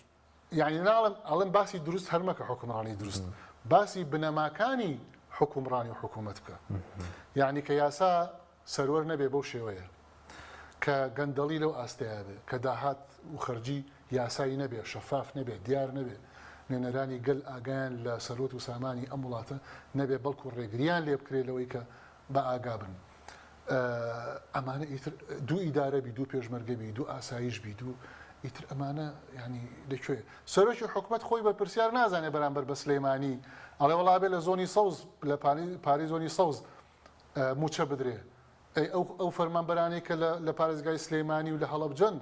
یعنی ناڵم ئەڵم باسی دروست هەرمەکە حکومڕانی دروست باسی بنەماکانی حکومڕانی و حکوومەت بکە یعنی کە یاسا سەروەر نەبێ بەو شێوەیە کە گەندەڵی لەو ئاستەیە بێ کە داهات و خەرجی یاسایی نەبێ شەفاف نەبێ دیار نەبێ نوێنەرانی گەل ئاگیان لە سەرۆت و سامانی ئەم وڵاتە نەبێ بەڵکو ڕێگریان لێ بکرێت لەوەی کە بە ئاگا بن. ئەمانە ئیتر دوو ئیدارە بی، دوو پێشمەرگە بی، دوو ئاسایش بی، دوو ئیتر ئەمانە ینی لەکوێ سەرۆکی حکوومەت خۆی بە پرسیار نازانێ بەرامبەر بە سلەیمانی ئەڵێ وەڵا بێ لە زۆنی سەوز لە پاری زۆنی سەوز موچە بدرێ. ئەو فەرمانبەرانەی کە لە پارێزگای سلەیمانی و لە هەڵەبجەن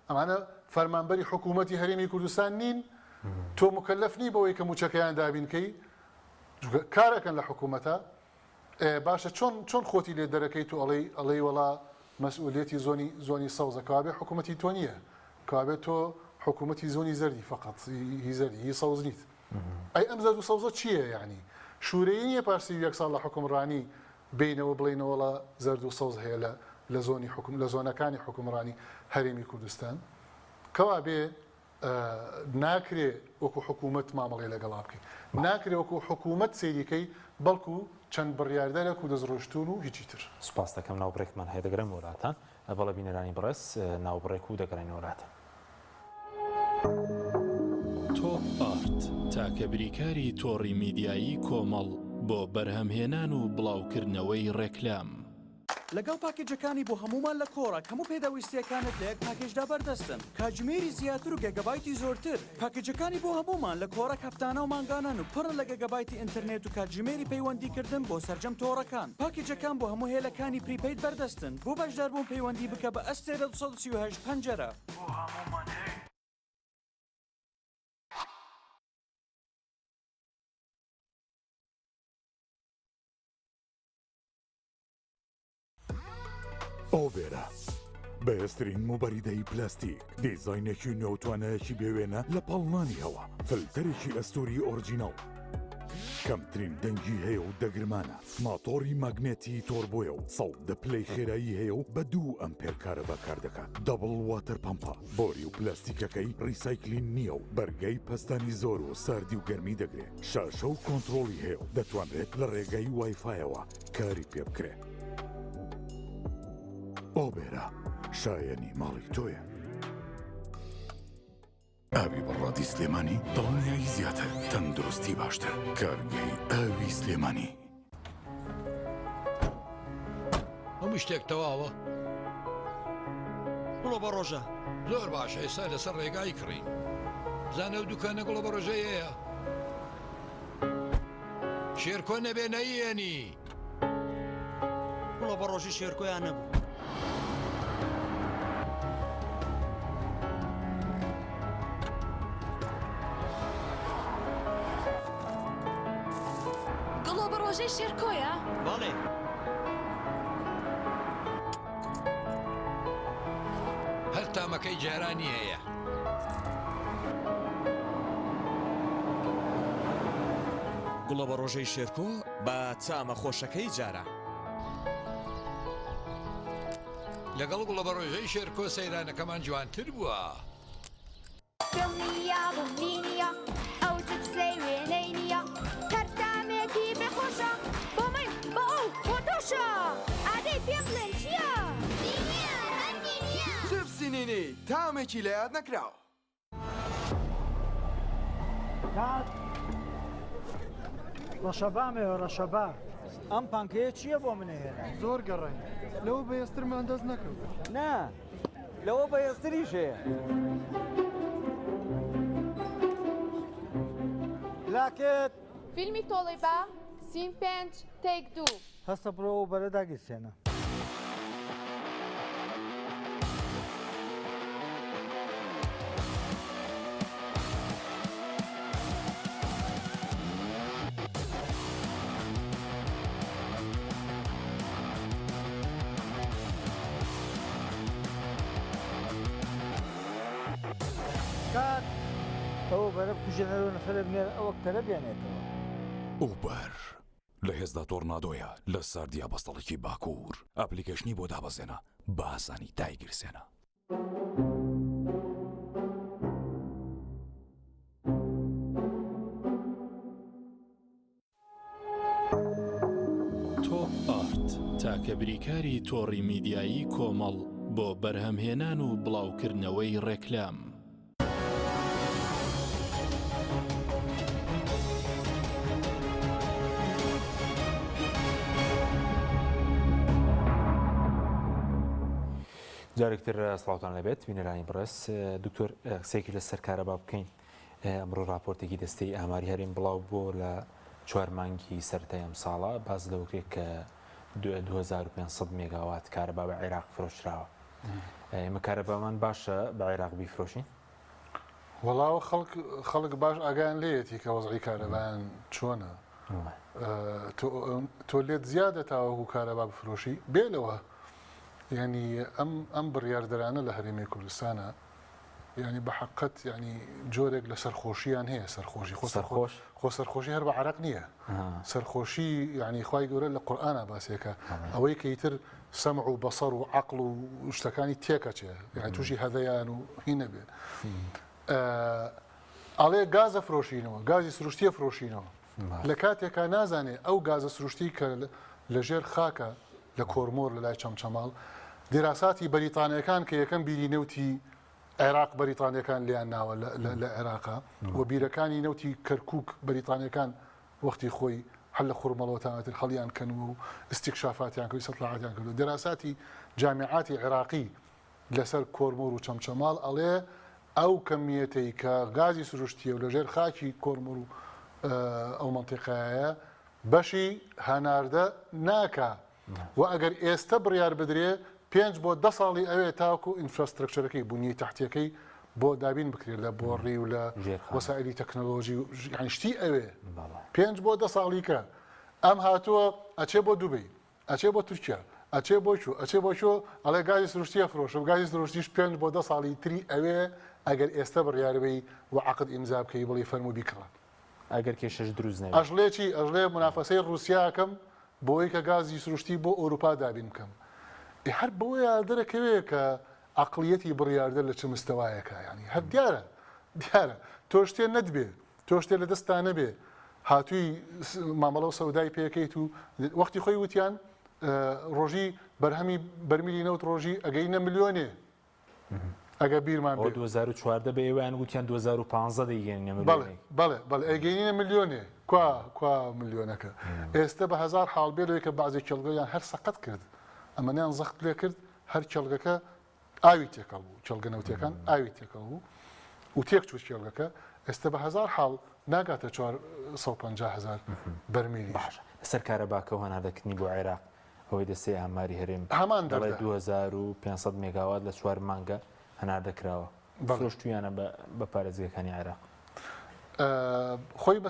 ئەمانە فەرمانبەری حکوومەتی هەرێمی کوردستان نین، تۆ مکەلەف نی بەوەی کە موچەکەیان دابینکەی کارەکەن لە حکوومەتە. باشە چۆن خۆتی لێ دەرەکەی تو ئەڵەی وەڵا مەسئولێتی زۆنی سەوزە کابێ حکوومەتی تۆ نییە، کابێت تۆ حکوومەتی زۆنی زەردی فقط هی زەردی هی سەوز نیت. ئەی ئەم زەرد و سەوزە چییە؟ یعنی شوورەیە نییە پارسی یەک ساڵ لە حکومڕانی بینەوە بڵێنەوەڵا زەرد و سەوز هەیە لە زۆنەکانی حکومڕانی هەرێمی کوردستان کەوا بێ ناکرێ وەکو حکوومەت مامەڵێ لەگەڵا بکەین، ناکرێ وەکو حکوومەت سەیریکەی بەڵکو چەند بڕیاردەرێک و دەستڕۆشتون و هیچی تر. سوپاس دەکەم ناوبڕێکمان هەیە دەگرم وڵاتان بەڵە بینەرانی بڕێز ناوبڕێک و دەگەڕین وڵاتە. تۆپ ئارت تاکە بریکاری تۆڕی میدیایی کۆمەڵ بۆ بەرهەمهێنان و بڵاوکردنەوەی ڕێکلام. لەگەڵ پاکێجەکانی بۆ هەمومان لە کۆڕە هەموو پێداویستیەکانت لە یەک پاکێجدا بەردەستن کاتژمێری زیاتر و گەگەبایتی زۆرتر. پاکێجەکانی بۆ هەمومان لە کۆڕە هەفتانە و مانگانان و پڕ لە گەگەبایتی ئینتەرنێت و کاتژمێری پەیوەندیکردن بۆ سەرجەم تۆڕەکان. پاکێجەکان بۆ هەموو هێلەکانی پریپەید بەردەستن بۆ بەشداربوون پەیوەندی بکە بە ئەستێرە 238 پەنجەرە. ئۆبێرە بەهێزترین موبەریدەی پلاستیک، دیزاینێکی نێوتوانەیەکی بێوێنە لە پاڵنانی هەوا، فلتەرێکی ئەستۆری ئۆرجیناڵ، کەمترین دەنگی هەیە و دەگرمانە، ماتۆری ماگنێتی تۆربۆیە و 100 پلەی خێرایی هەیە و بە 2 ئەمپێر کارە بەکار دەکات. دەبڵ واتەر پەمپە، بۆری و پلاستیکەکەی ڕیسایکلین نییە و بەرگەی پەستانی زۆر و ساردی و گەرمی دەگرێت. شاشە و کۆنتڕۆڵی هەیە و دەتوانرێت لە ڕێگەی وایفایەوە کاری پێ بکرێت. ئۆبێرە شایەنی ماڵی تۆیە. ئاوی بەڕادی سلێمانی دڵنیایی زیاتر، تەندروستی باشتر. کارگەی ئاوی سلێمانی. هەموو شتێک تەواوە. گوڵە بە ڕۆژە زۆر باشە، ئێستا لەسەر ڕێگای کڕین. زانە و دوکانە گوڵە بە ڕۆژەیەیە. شێرکۆ نەبێ نەیێنی. گوڵە بە ڕۆژی شێرکۆیان نەبوو. ڕۆژەی شێرکۆیە؟ بەڵێ. هەر تامەکەی جارانی هەیە. گوڵە بە ڕۆژەی شێرکۆ بە چامە خۆشەکەی جارە. لەگەڵ گوڵە بە ڕۆژەی شێرکۆ سەیرانەکەمان جوانتر بووە. دڵنیا بمبینیە ئەو جپسەی وێنەی نییە تەرتامێکی بخۆشە بۆ من بۆ ئەو بۆ تۆشە ئادەی پێ بڵێن چییە؟ جپسی نینی تامێکی لە یاد نەکراوە. ڕەشەبامێ ڕەشەبا ئەم پانکەیە چییە بۆ منەهێنا؟ زۆر گەڕێن لەوە بەهێزترمان دەست نەکەوت. نا لەوە بەهێزتریش هەیە. لاکێت فیلمی تۆڵی بە سیم 5 تێک 2 هەستە بڕەوە بەرە داگیرسێنە. کات ئەوە بەرە بکوژێنەرەوە نەفرە بنێر ئەوە کتەرە بێنێتەوە. ئوبەر لە هێزدا تۆرنادۆیە لە ساردیا بەستەڵێکی باکوور. ئەپلیکیشنی بۆ دابەزێنە بە ئاسانی دایگیرسێنە. تۆپ ئارت تاکە بریکاری تۆڕی میدیایی کۆمەڵ بۆ بەرهەمهێنان و بڵاوکردنەوەی ڕێکلام. جارێکتر سڵاوتان لەبێت بینەرانی بڕێز دکتۆر قسێکی لەسەر کارەبا بکەین ئەمڕۆ راپۆرتێکی دەستەی ئاماری هەرێم بڵاو بۆ لە 4 مانگی سەرەتای ئەم ساڵە باز لەوکرێت کە 2500 مێگاوات کارەبا بە عێراق فرۆشراوە ئێمە کارەبامان باشە بە عێراق بیفرۆشین وەڵاوە خەڵک باش ئاگیان لێیەتی کە وەزعی کارەبایان چۆنە تۆ لێت زیادە تاوەکو کارەبا بفرۆشی بێلەوە ینی ئەم بڕیاردەرانە لە هەرێمی کوردستانە ینی بە حقت ینی جۆرێک لە سەرخۆشییان هەیە سەرخۆشی خۆ سەرخۆشی هەر بە عراق نییە سەرخۆشی ینی خوای گەورە لە قورئانە باسێکە ئەوەی کە ئیتر سەمع و بەسەر و عەقڵ و شتەکانی تێکەچێ یعنی تووشی هەدەیان و هی نەبێ ئەڵێ گازە فرۆشینەوە گازی سروشتیە فرۆشینەوە لە کاتێکا نازانێ ئەو گازە سروشتی کە لەژێر خاکە لە کۆرمۆر لە لای چەمچەماڵ دیراساتی بەریتانیەکان کە یەکەم بیری نەوتی عێراق بەریتانیەکان لیان ناوە لە عێراقا و بیرەکانی نەوتی کەرکووک بەریتانیەکان وەختی خۆی هەل لە خوڕمەڵەوەتانەتر هەڵیان کەن و استیکشافاتیان کردو سەطلاعاتیان کردو دیراساتی جامیعاتی عێراقی لەسەر کۆرمۆر و چەمچەماڵ ئەڵێ ئەو کەمیەتەی کە گازی سروشتیە و لەژێر خاکی کۆرمۆر و ئەو منتیقایە بەشی هەناردە ناکە و ئەگەر ئێستا بڕیار بدرێ 5 بۆ 10 ساڵی ئەوێ تاوکو ئینفراسترکچەرەکەی بوونی تحتیەکەی بۆ دابین بکرێت لە بۆڕی و لە وەسائلی تەکنۆلۆژی و یانشتی ئەوێ 5 بۆ 10 ساڵی کە ئەم هاتووە ئەچێ بۆ دوبەی ئەچێ بۆ تورکیا ئەچێ بۆ چوو ئەچێ بۆ چۆ ئەڵێ گازی سروشتیە فرۆشە گازی سروشتیش 5 بۆ 10 ساڵی تری ئەوێ ئەگەر ئێستا بڕیاربی و عقد ئیمزا بکەی بڵی فەرمو بیکڕە ئەگەر کێشەش دروست نەبێت ئەژڵێکی ئەژڵێ منافەسەی رووسیاکەم بۆی کە گازی سروشتی بۆ ئەوروپا دابین بکەم هەر بۆیە دەرەکەوێت کە عقلیەتی بڕیاردە لە چ مستەوایەکە ینی هەر دیارە تۆ شتێ نەدبێ تۆ شتێ لە دەستان نەبێ هاتووی مامەڵە و سەودای پێەکەیت و وەختی خۆی وتیان ڕۆژی بەرهەمی بەرمیلی نەوت ڕۆژی ئەگەینە ملیۆنێ ئەگە بیرمان 2014 بە ئێوەیان گوتیان 2015 دەیگەێنێ بەڵێ ئەگەینە ملیۆنێ کوا ملیۆنەکە ئێستا بە 1000 حاڵ بێت کە بەعزی کێڵگەیان هەر سەقەت کرد ئەمەیان زەخت لێ کرد هەر کێڵگەکە ئاوی تێکەڵ بوو کێڵگە نەوتیەکان ئاوی تێکەڵ بوو و تێک چوت کێڵگەکە ئێستا بە 1000 حاڵ ناگاتە 450,000 بەرمیلی سەر کارەباکە و هەناردەکردنی بۆ عێراق ئەوەی دەستەی ئاماری هەرێم هەمان دەڵێ 2500 مێگاوات لە 4 مانگە هەناردەکراوە فرۆشتویانە بە پارێزگەکانی عێراق خۆی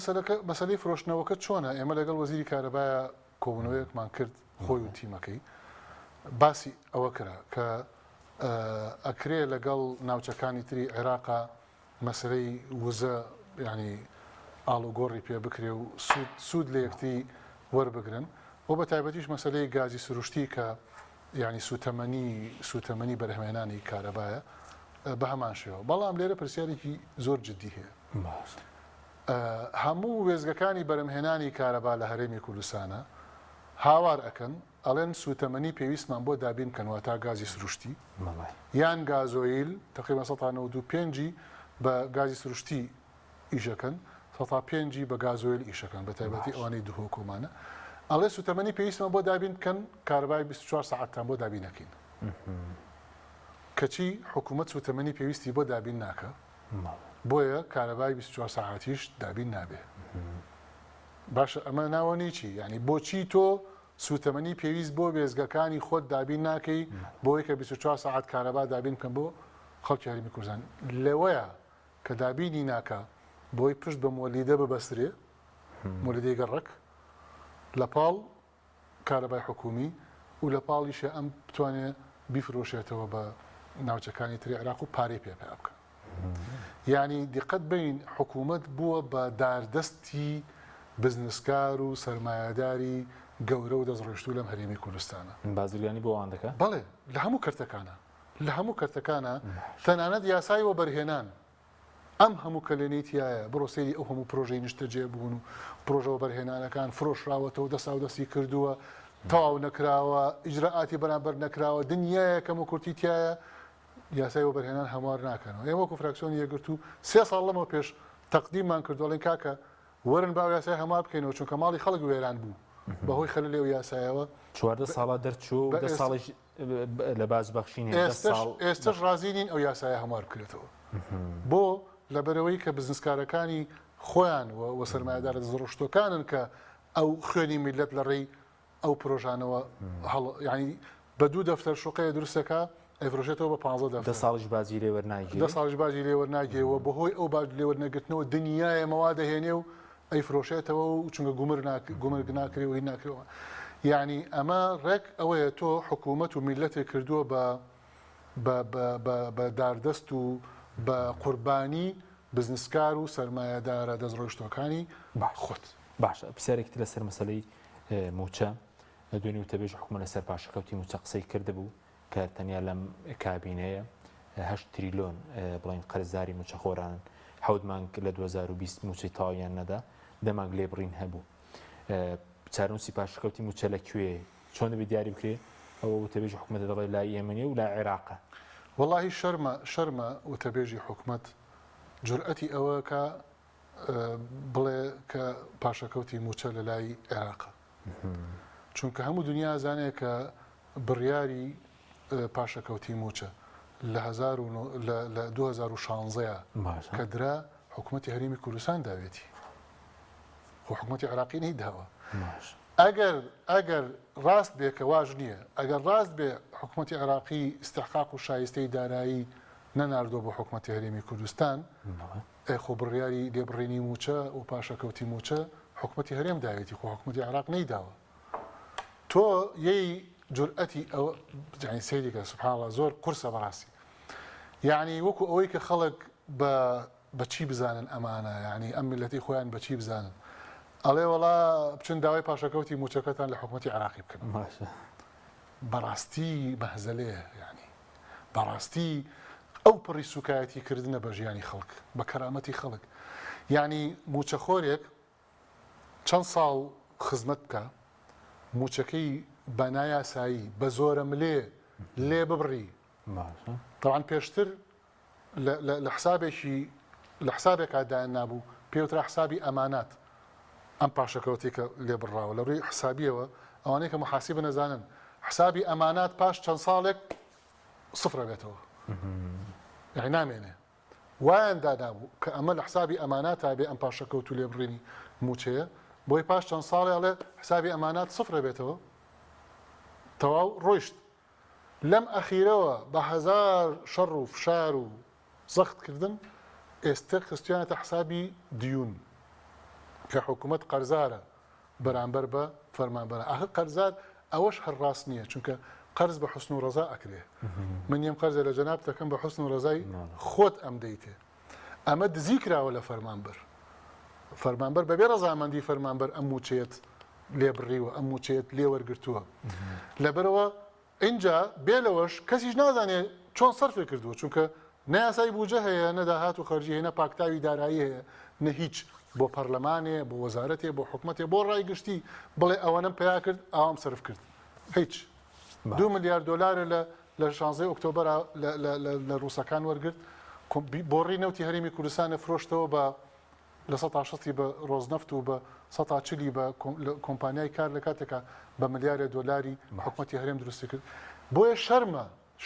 مەسەلەی فرۆشتنەوەکە چۆنە ئێمە لەگەڵ وەزیری کارەبایە کۆبوونەوەیەکمان کرد خۆی و تیمەکەی باسی ئەوە کرا کە ئەکرێ لەگەڵ ناوچەکانی تری عێراقا مەسلەی وزە ینی ئاڵوگۆڕی پێ بکرێ و سوود لە یەکتی وەربگرن بۆ بە تایبەتیش مەسلەی گازی سروشتی کە ینی سوتەمەنی بەرهمێنانی کارەبایە بە هەمان شێوە بەڵام لێرە پرسیارێکی زۆر جددی هەیە هەموو وێزگەکانی بەرهمهێنانی کارەبا لە هەرێمی کوردستانە هاوار ئەکەن ئەڵێن سوتەمەنی پێویستمان بۆ دابین بکەنەوە تا گازی سروشتی یان گازۆیل تقریبا 195 بە گازی سروشتی ئیشەکەن 105 بە گازۆیل ئیشەکەن بە تایبەتی ئەوانەی دوهۆکۆمانە ئەڵێ سوتەمەنی پێویستمان بۆ دابین بکەن کارەبای 24 ساعتتان بۆ دابین نەکەین کەچی حکوومەت سوتەمەنی پێویستی بۆ دابین ناکە بۆیە کارەبای 24 ساعتیش دابین نابێ باشە ئەمە ناوەنی چی ینی بۆچی تۆ سوتەمەنی پێویست بۆ وێزگەکانی خۆت دابین ناکەی بۆی کە 24 ساعت کارەبا دابین بکەم بۆ خەڵکی هەرێمی کوردستان لەوەیە کە دابینی ناکە بۆی پشت بە مۆلیدە ببەسترێ مۆلیدەی گەڕک لە پاڵ کارەبای حکومی و لە پاڵیشە ئەم بتوانێت بیفرۆشێتەوە بە ناوچەکانی تری عێراق و پارەی پێ بکە یعنی دیقەت بین حکوومەت بووە بە داردەستی بزنسکار و سەرمایهداری گەورە و دەستڕۆشتوو لەم هەرێمی کوردستانە بازرگانی بۆ ئەوان دەکات بەڵێ لە هەموو کەرتەکانە تەنانەت یاسای وە بەرهێنان ئەم هەموو کەلێنیتیایە بڕۆ سەیری ئەو هەموو پرۆژەی نیشتەجێ بوون و پرۆژەوە بەرهێنانەکان فرۆشراوەتەوە دەسا و دەستی کردووە تەواو نەکراوە ئیجرئاتی بەرامبەر نەکراوە دنیایە کەم و کورتیتیایە یاسای وە بەرهێنان هەموار ناکەنەوە ئێمە وەکو فراکسیۆنی یەکگرتو 3 ساڵ لەمەوە پێش تەقدیممان کردوڵێن کاکە وەرن باو یاسای هەمار بکەینەوە چونکە ماڵی خەڵک وێران بوو بەهۆی خەلە لێو یاسایەوە 14 ساڵە دەرچوو و 10 ساڵیش لە بازبەخشینی ئێستش ڕازی نین ئەو یاسایە هەموار بکرێتەوە بۆ لەبەرەوەی کە بزنسکارەکانی خۆیان و سەرمایه‌دارە دەستڕۆشتۆکانن کە ئەو خوێنی میلەت لە ڕێی ئەو پرۆژانەوە ینی بە 2 دەفتەر شوقەیە دروستەکە ئەیفرۆشێتەوە بە 15 دەفتەر 10 ساڵیش بازی لێ وەرناگیرێت 10 ساڵیش بازی لێ وەرناگیرەوە بەهۆی ئەو باج لێ وەرنەگرتنەوە دنیایە مەوا دەهێنێ و ئەیفرۆشێتەوە و چونکە گومرگ ناکرێ و هی ناکرێەوە یعنی ئەمە ڕێک ئەوەیە تۆ حکوومەت و میلەتێک کردووە بە داردەست و بە قوربانی بزنسکار و سەرمایه‌دارە دەستڕۆیشتۆکانی خۆت باشە پرسیارێکی لەسەر مەسەلەی موچە دوێنێ وتەبێژ حکومە لەسەر پاشەکەوتی موچە قسەی کردبوو کە تەنیا لەم کابینەیە 8 تریلیۆن بڵین قەرزداری موچەخۆرانن 7 مانگ لە 2020 موچەی تاوایان نەدا 10 مانگ لێ بڕین هەبوو چارنووسی پاشەکەوتی موچە لەکوێ چۆن دەبێت دیاری بکرێ ئەوە وتەبێژ حکومەتە دەڵێ لای ئێمەنیە و لای عێراقە وەڵاهی شەرمە وتەبێژی حکومەت جورئەتی ئەوە کە بڵێ کە پاشەکەوتی موچە لە لای عێراقە چونکە هەموو دنیا زانێ کە بڕیاری پاشەکەوتی موچە لە 2016 کە درا حکوومەتی هەرێمی کوردستان داوێتی خۆ حکوومەتی عێراقی نەیداوە ئەگەر ڕاست بێ کە واژ نییە ئەگەر ڕاست بێ حکوومەتی عێراقی استحقاق و شایستەی دارایی نەناردۆ بۆ حکوومەتی هەرێمی کوردستان خۆ بڕیاری لێبڕێنی موچە و پاشەکەوتی موچە حکوومەتی هەرێم داوێتی خۆ حکوومەتی عێراق نەیداوە تۆ یەی جورئەتی ئەوە سەیریکە سوبحان الله زۆر قورسە بەڕاستی یعنی وەکو ئەوەی کە خەڵک بە چی بزانن ئەمانە یعنی ئەم میلەتی خۆیان بە چی بزانن ئەڵێ وەڵا بچن داوای پاشەکەوتی موچەکەتان لە حکوومەتی عێراقی بکەن بەڕاستی مەهزەلەیە یعنی بەڕاستی ئەو پڕی سوکایەتی کردنە بە ژیانی خەڵک بە کەرامەتی خەڵک یعنی موچەخۆرێک چەند ساڵ خزمەت بکە موچەکەی بە نایاسایی بە زۆرە ملێ لێ ببڕی طبعاً پێشتر لە حسابێکا دایان نابوو پێوترا حسابی ئەمانات ئەم پاشەکەوتی کە لێ بڕاوە لە ڕووی حسابیەوە ئەوانەیە کە محاسیب نەزانن حسابی ئەمانات پاش چەند ساڵێک سفرە بێتەوە یعنی نامێنێ وایان دانابوو کە ئەمە لە حسابی ئەمانات تا بێ ئەم پاشەکەوت و لێبڕێنی موچەیە بۆی پاش چەند ساڵێ حسابی ئەمانات سفرە بێتەوە تەواو ڕۆیشت لەم ئەخیرەوە بە هەزار شەڕ و فشار و زەختکردن ئێستا خستیانەتە حسابی دیون کە حکوومەت قەرزارە بەرامبەر بە فەرمانبەرە ئاخر قەرزار ئەوەش هەرڕاست نییە چونکە قەرز بە حوسن و ڕەزا ئەکرێ من یم قەرزە لە جەناب دەکەم بە حوسن و ڕەزای خۆت ئەم دەیتێ ئەمە دزی کراوە لە فەرمانبەر بەبێ ڕەزامەندی فەرمانبەر ئەم موچێت لێبڕیوە ئەم موچێت لێوەرگرتووە لەبەرەوە اینجا بێلەوەش کەسیش نازانێت چۆن سەرفێ کردووە چونکە نەیاسای بوجە هەیە نەداهات و خەرجی هەیە نە پاکتاوی دارایی هەیە نە هیچ بۆ پەرلەمانێ بۆ وەزارەتێ بۆ حکوومەتێ بۆ ڕای گشتی بڵێ ئەوەنەم پیا کرد ئەوام سرف کرد هیچ 2 ملیار دلار لە 16 ئۆکتۆبەر لە ڕووسەکان وەرگرت بۆ ڕێی نەوتی هەرێمی کوردستانە فرۆشتەوە بە لە 160 بە ڕۆزنەفت و بە 140 بە کۆمپانیای کار لە کاتێکە بە ملیارە دلاری حکوومەتی هەرێم دروستی کرد بۆیە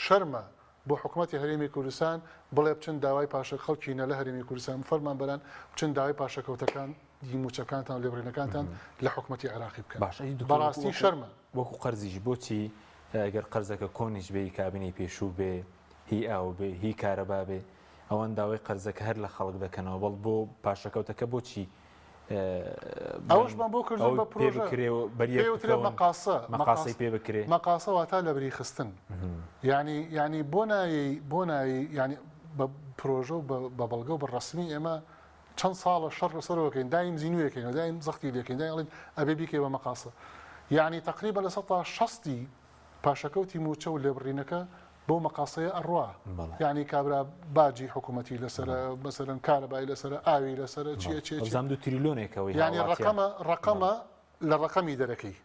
شەرمە بۆ حکوومەتی هەرێمی کوردستان بڵێ بچن داوای پاشە خەڵکینە لە هەرێمی کوردستان فەرمانبەران بچن داوای پاشەکەوتەکان دیموچەکانتان و لێبڕینەکانتان لە حکوومەتی عێراقی بکەن بەڕاستی شەرمە وەکو قەرزیش بۆچی ئەگەر قەرزەکە کۆنیش بێ کابینەی پێشوو بێ هی ئاو بێ هی کارەبا بێ ئەوەن داوای قەرزەکە هەر لە خەڵک دەکەنەوە بەڵ بۆ پاشەکەوتەکە بۆچی ئەوشمان بۆ کردن بە پرۆژە پێوترێ مەقاسی پێ بکرێ مەقاسە واتە لە بری خستن ینی بۆ نایی ینی بە پرۆژە و بە بەڵگە و بە ڕسمی ئێمە چەند ساڵە شەڕ لەسەرەوەکەین دایم زیینوەکەین دایم زەختی لەکەین داڵین ئەبێ بیکێ بە مەقاسە یعنی تقریبا لە 160 پاشەکەوتی موچە و لێبڕینەکە بۆ مەقاسەیە ئەڕوا یعنی کابرا باجی حکوومەتی لەسرە بەسەرن کارەبای لەسرە ئاوی لەسرە چیە 2 تریلیۆنێکەوەی ینی ڕقەمە لە ڕقەمی دەرەکەی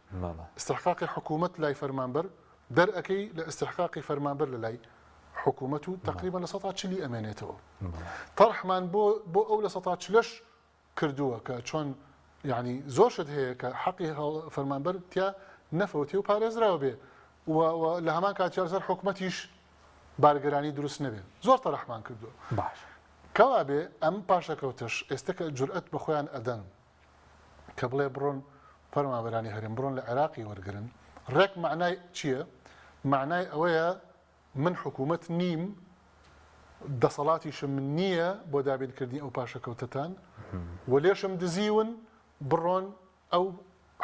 استحقاقی حکوومەت لای فەرمانبەر دەرەکەی لە استحقاقی فەرمانبەر لە لای حکوومەت و تقریبا لە 140 ئەمێنێتەوە تەڕحمان بۆ ئەو لە 140 کردووە کە چۆن یعنی زۆرشت هەیە کە حەقی فەرمانبەر تیا نەفەوتی و پارێزراوە بێ و لە هەمان کاتیار سەر حکوومەتیش بارگەرانی دروست نەبێت زۆر تەڕەحمان کردووە باش کەوا بێ ئەم پاشەکەوتش ئێستا کە جورئەت بە خۆیان ئەدەن کە بڵێ بڕۆن فەرمانبەرانی هەرێم بڕۆن لە عێراقی وەرگرن ڕێک معنای چییە؟ معنای ئەوەیە من حکوومەت نیم دەسەڵاتیشم نییە بۆ دابینکردنی ئەو پاشەکەوتتان و لێشم دزیون بڕۆن ئەو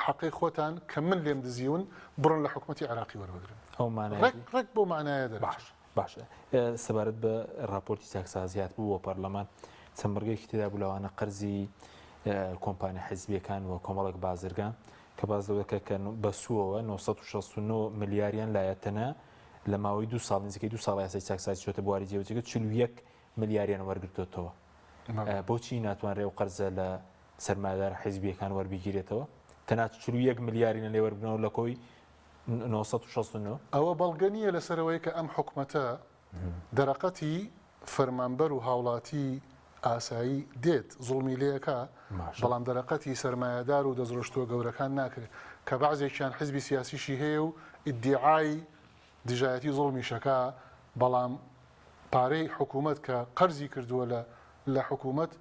حەقی خۆتان کە من لێم دزیون بڕۆن لە حکوومەتی عێراقی وەربگرن ئەو مانای ڕێک بۆ معنایە دەبێت. باش سەبارەت بە راپۆرتی چاکسازیات بوو بۆ پەرلەمان چەند بەرگەیەکی تێدا بوو لەوانە قەرزی کۆمپانیا حیزبیەکان و کۆمەڵک بازرگان کە باز دەکە کە بەسووەوە 969 ملیاریان لایەتەنە لە ماوەی 2 ساڵ نزیکەی 2 ساڵ یاسای چاکسازی چۆتە بواری جێبەجێگرت 41 ملیاریان وەرگرتوێتەوە. بۆچی ناتوانرێ و قەرزە لە سەرمایه‌دار حیزبیەکان وەربگیرێتەوە تەنانەت 41 ملیارینە لێ وەربگرنەوە لە کۆی 969 ئەوە بەڵگە نییە لەسەرەوەی کە ئەم حکوومەتە دەرەقەتی فەرمانبەر و هاوڵاتی ئاسایی دێت زوڵمی لەکە بەڵام دەرەقەتی سەرمایه‌دار و دەزڕۆشتووە گەورەکان ناکرێت کە بەعضێکیان حیزبی سیاسیشی هەیە و ئیدعای دژایەتی زوڵمیشەکە بەڵام پارەی حکوومەت کە قەرزی کردووە لە حکوومەت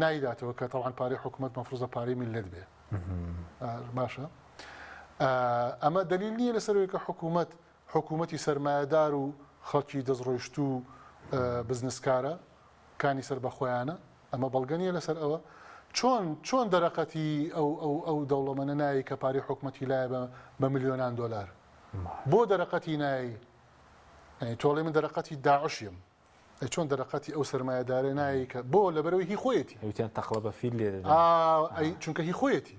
نایداتەوە کە تەڵعاً پارەی حکوومەت مەفروضە پارەی میلەت بێ باشە ئەمە دلیل نییە لەسەرەوەی کە حکوومەتی سەرمایه‌دار و خەڵکی دەستڕۆیشت و بزنسکارە کانی سەر بە خۆیانە ئەمە بەڵگە نییە لەسەر ئەوە چۆن دەرەقەتی ئەو دەوڵەمەنە نایی کە پارەی حکوومەتی لایە بە ملیۆنان دۆلار بۆ دەرەقەتی نایی تۆڵێ من دەرەقەتی داعشیم چۆن دەرەقەتی ئەو سەرمایه‌دارە نایی کە بۆ لەبەرەوەی هی خۆیەتی ئەوتیان تەقڵە بە فیل لێ چونکە هی خۆیەتی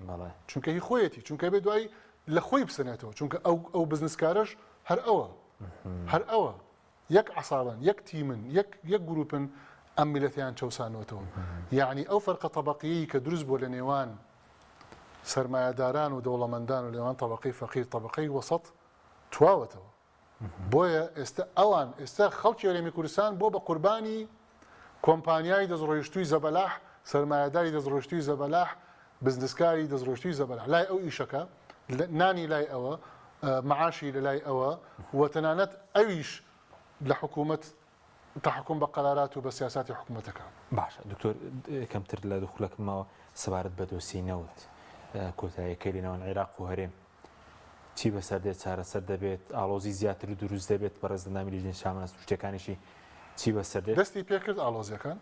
چونکە هی خۆیەتی چونکە بێ دوایی لە خۆی بسنێتەوە چونکە ئەو بزنسکارش هەر ئەوە یەک عساڵن یەک تیمن یەک گروپن ئەم میلەتیان چەوسانەوەتەوە یعنی ئەو فەرقە تەبەقیی کە دروست بۆ لە نێوان سەرمایه‌داران و دەوڵەمەندان و لەوان تەبەقەی فەقیر تەبەقەی وەسەط تواوەتەوە بۆیە ئێستا خەڵکی هەرێمی کوردستان بۆ بە قوربانی کۆمپانیای دەستڕۆیشتووی زەبەلاح سەرمایه‌داری دەستڕۆیشتووی زەبەلاح بزنسکاری دەستڕۆیشتووی زەبەلاح لای ئەو ئیشەکە نانی لای ئەوە معاشی لە لای ئەوە و تەنانەت ئەویش لە حکوومەت تحکم بە قەرارات و بە سیاساتی حکوومەتەکە. باشە دکتۆر کەمتر لە دخولەکەمەوە سەبارەت بە دۆسی نەوت کۆتاییەکەی لەنێوان عێراق و هەرێم چی بەسەر دێت چارەسەر دەبێت ئاڵۆزی زیاتر و دروست دەبێت بەڕێزدەنامی لیژنە شامەنە شتەکانیشی چی بەسەر دێت؟ دەستی پێکرد ئاڵۆزیەکان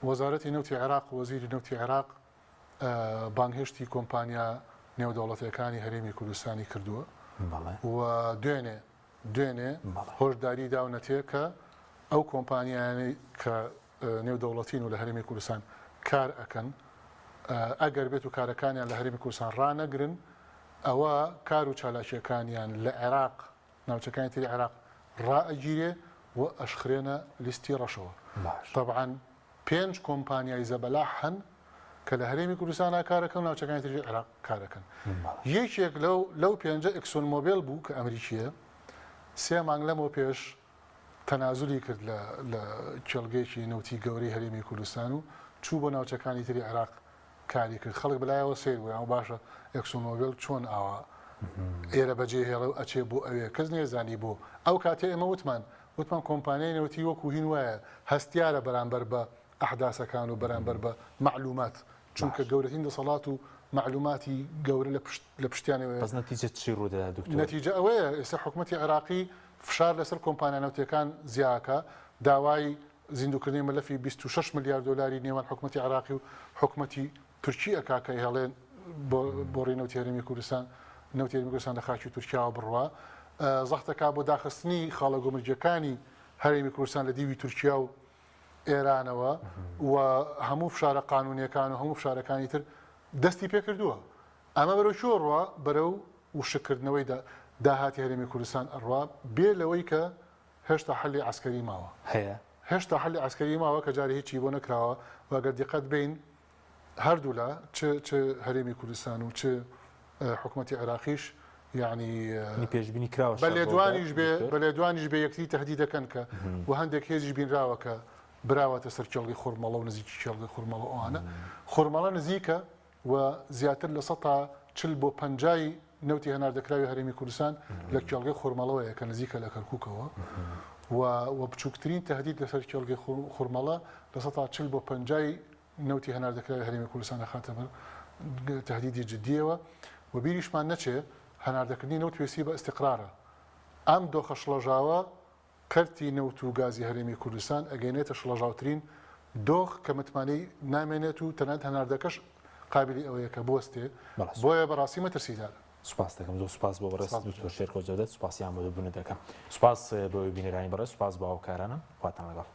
وەزارەتی نەوتی عێراق و وەزیری نەوتی عێراق بانگهێشتی کۆمپانیا نێودەوڵەتیەکانی هەرێمی کوردستانی کردووە و دوێنێ هۆشداری داونەتێ کە ئەو کۆمپانیانی کە نێودەوڵەتین و لە هەرێمی کوردستان کار ئەکەن ئەگەر بێت و کارەکانیان لە هەرێمی کوردستان ڕانەگرن ئەوە کار و چالاکیەکانیان لە عێراق ناوچەکانی تری عێراق ڕائەگیرێ و ئەشخرێنە لیستی ڕەشەوە. طبعاً 5 کۆمپانیای زەبەلاح هەن کە لە هەرێمی کوردستانە کارەکەن و ناوچەکانی تری عێراق کارەکەن. یەکێک لەو 5 ئەکسۆن مۆبیل بوو کە ئەمریکیە 3 مانگ لەمەوە پێش تەنازولی کرد لە کێڵگەیەکی نەوتی گەورەی هەرێمی کوردستان و چوو بۆ ناوچەکانی تری عێراق کاری کرد خەڵک بەلایەوە سیر بوو و باشە ئەکسۆمۆبیل چۆن ئاوا ئێرە بەجێ هێڵە و ئەچێ بۆ ئەوێ کەس نێزانی بۆ ئەو کاتێ ئێمە وتمان کۆمپانیای نەوتی وەکو هین وایە هەستیارە بەرامبەر بە ئەحداسەکان و بەرامبەر بە معلومات چونکە گەورەترین دەسەڵات و معلوماتی گەورە لە پشتیانەوە. بەس نەتیجە چی ڕوودەدا دکتۆر؟ نەتیجە ئەوەیە ئێستا حکوومەتی عێراقی فشار لەسەر کۆمپانیا نەوتیەکان زیاکە داوای زیندوکردنی مەلەفی 26 ملیارد دلاری نێوان حکوومەتی عێراقی و حکوومەتی تورکی ئەکا کە هێڵێن بۆ ڕێی نەوتی هەرێمی کوردستان نەوتی هەرێمی کوردستان لە خاکی تورکیاوە بڕوا زەختەکە بۆ داخستنی خاڵە گۆمرجەکانی هەرێمی کوردستان لە دیوی تورکیا و ئێرانەوە و هەموو فشارە قانونیەکان و هەموو فشارەکانی تر دەستی پێکردووە. ئەمە بەرەو شۆ ڕوا بەرەو وشکردنەوەی داهاتی هەرێمی کوردستان ئەڕوا بێ لەوەی کە هێشتا حەلی عسکەری ماوە هێشتا حەلی عسکەری ماوە کە جارێ هیچی بۆ نەکراوە و ئەگەر دیقەت بین هەردوو لە چ هەرێمی کوردستان و چ حکوومەتی عێراقیش یعنی پێشبینی کراوە بە لێدوانیش بێ یەکتری تەهدید دەکەن کە و هەندێک هێزیش بینراوە کە براوەتە سەر کێڵگەی خوڕمەڵە و نزیکی کێڵگەی خوڕمەڵە ئەوانە خوڕمەڵە نزیکە و زیاتر لە 140 بۆ 50 نەوتی هەناردەکراوی هەرێمی کوردستان لە کێڵگەی خۆرمەڵەوەیە کە نزیکە لە کەرکووکەوە و بچووکترین تهدید لەسەر کێڵگەی خۆرمەڵە لە 140 بۆ 50 نەوتی هەناردەکراوی هەرێمی کوردستان خاتە بەر تهدیدی جدیەوە و بیریشمان نەچێ هەناردەکردنی نەوت پێویستی بە ئیستیقرارە ئەم دۆخە شڵەژاوە کەرتی نەوت و گازی هەرێمی کوردستان ئەگەینێتە شڵەژاوترین دۆخ کە متمانەی نامێنێت و تەنانەت هەناردەکەش قابلی ئەوەیە کە بوەستێ بۆیە بەڕاستی مەترسیدارە. سوپاس دەکەم زۆر سوپاس بۆ بەڕست شێرکۆ جەودەت سوپاسیان بۆ بوونە دەکەم سوپاس بۆ بینەرانی بەڕێز سوپاس بۆ هاوکارانم خواتان لەگەڵ.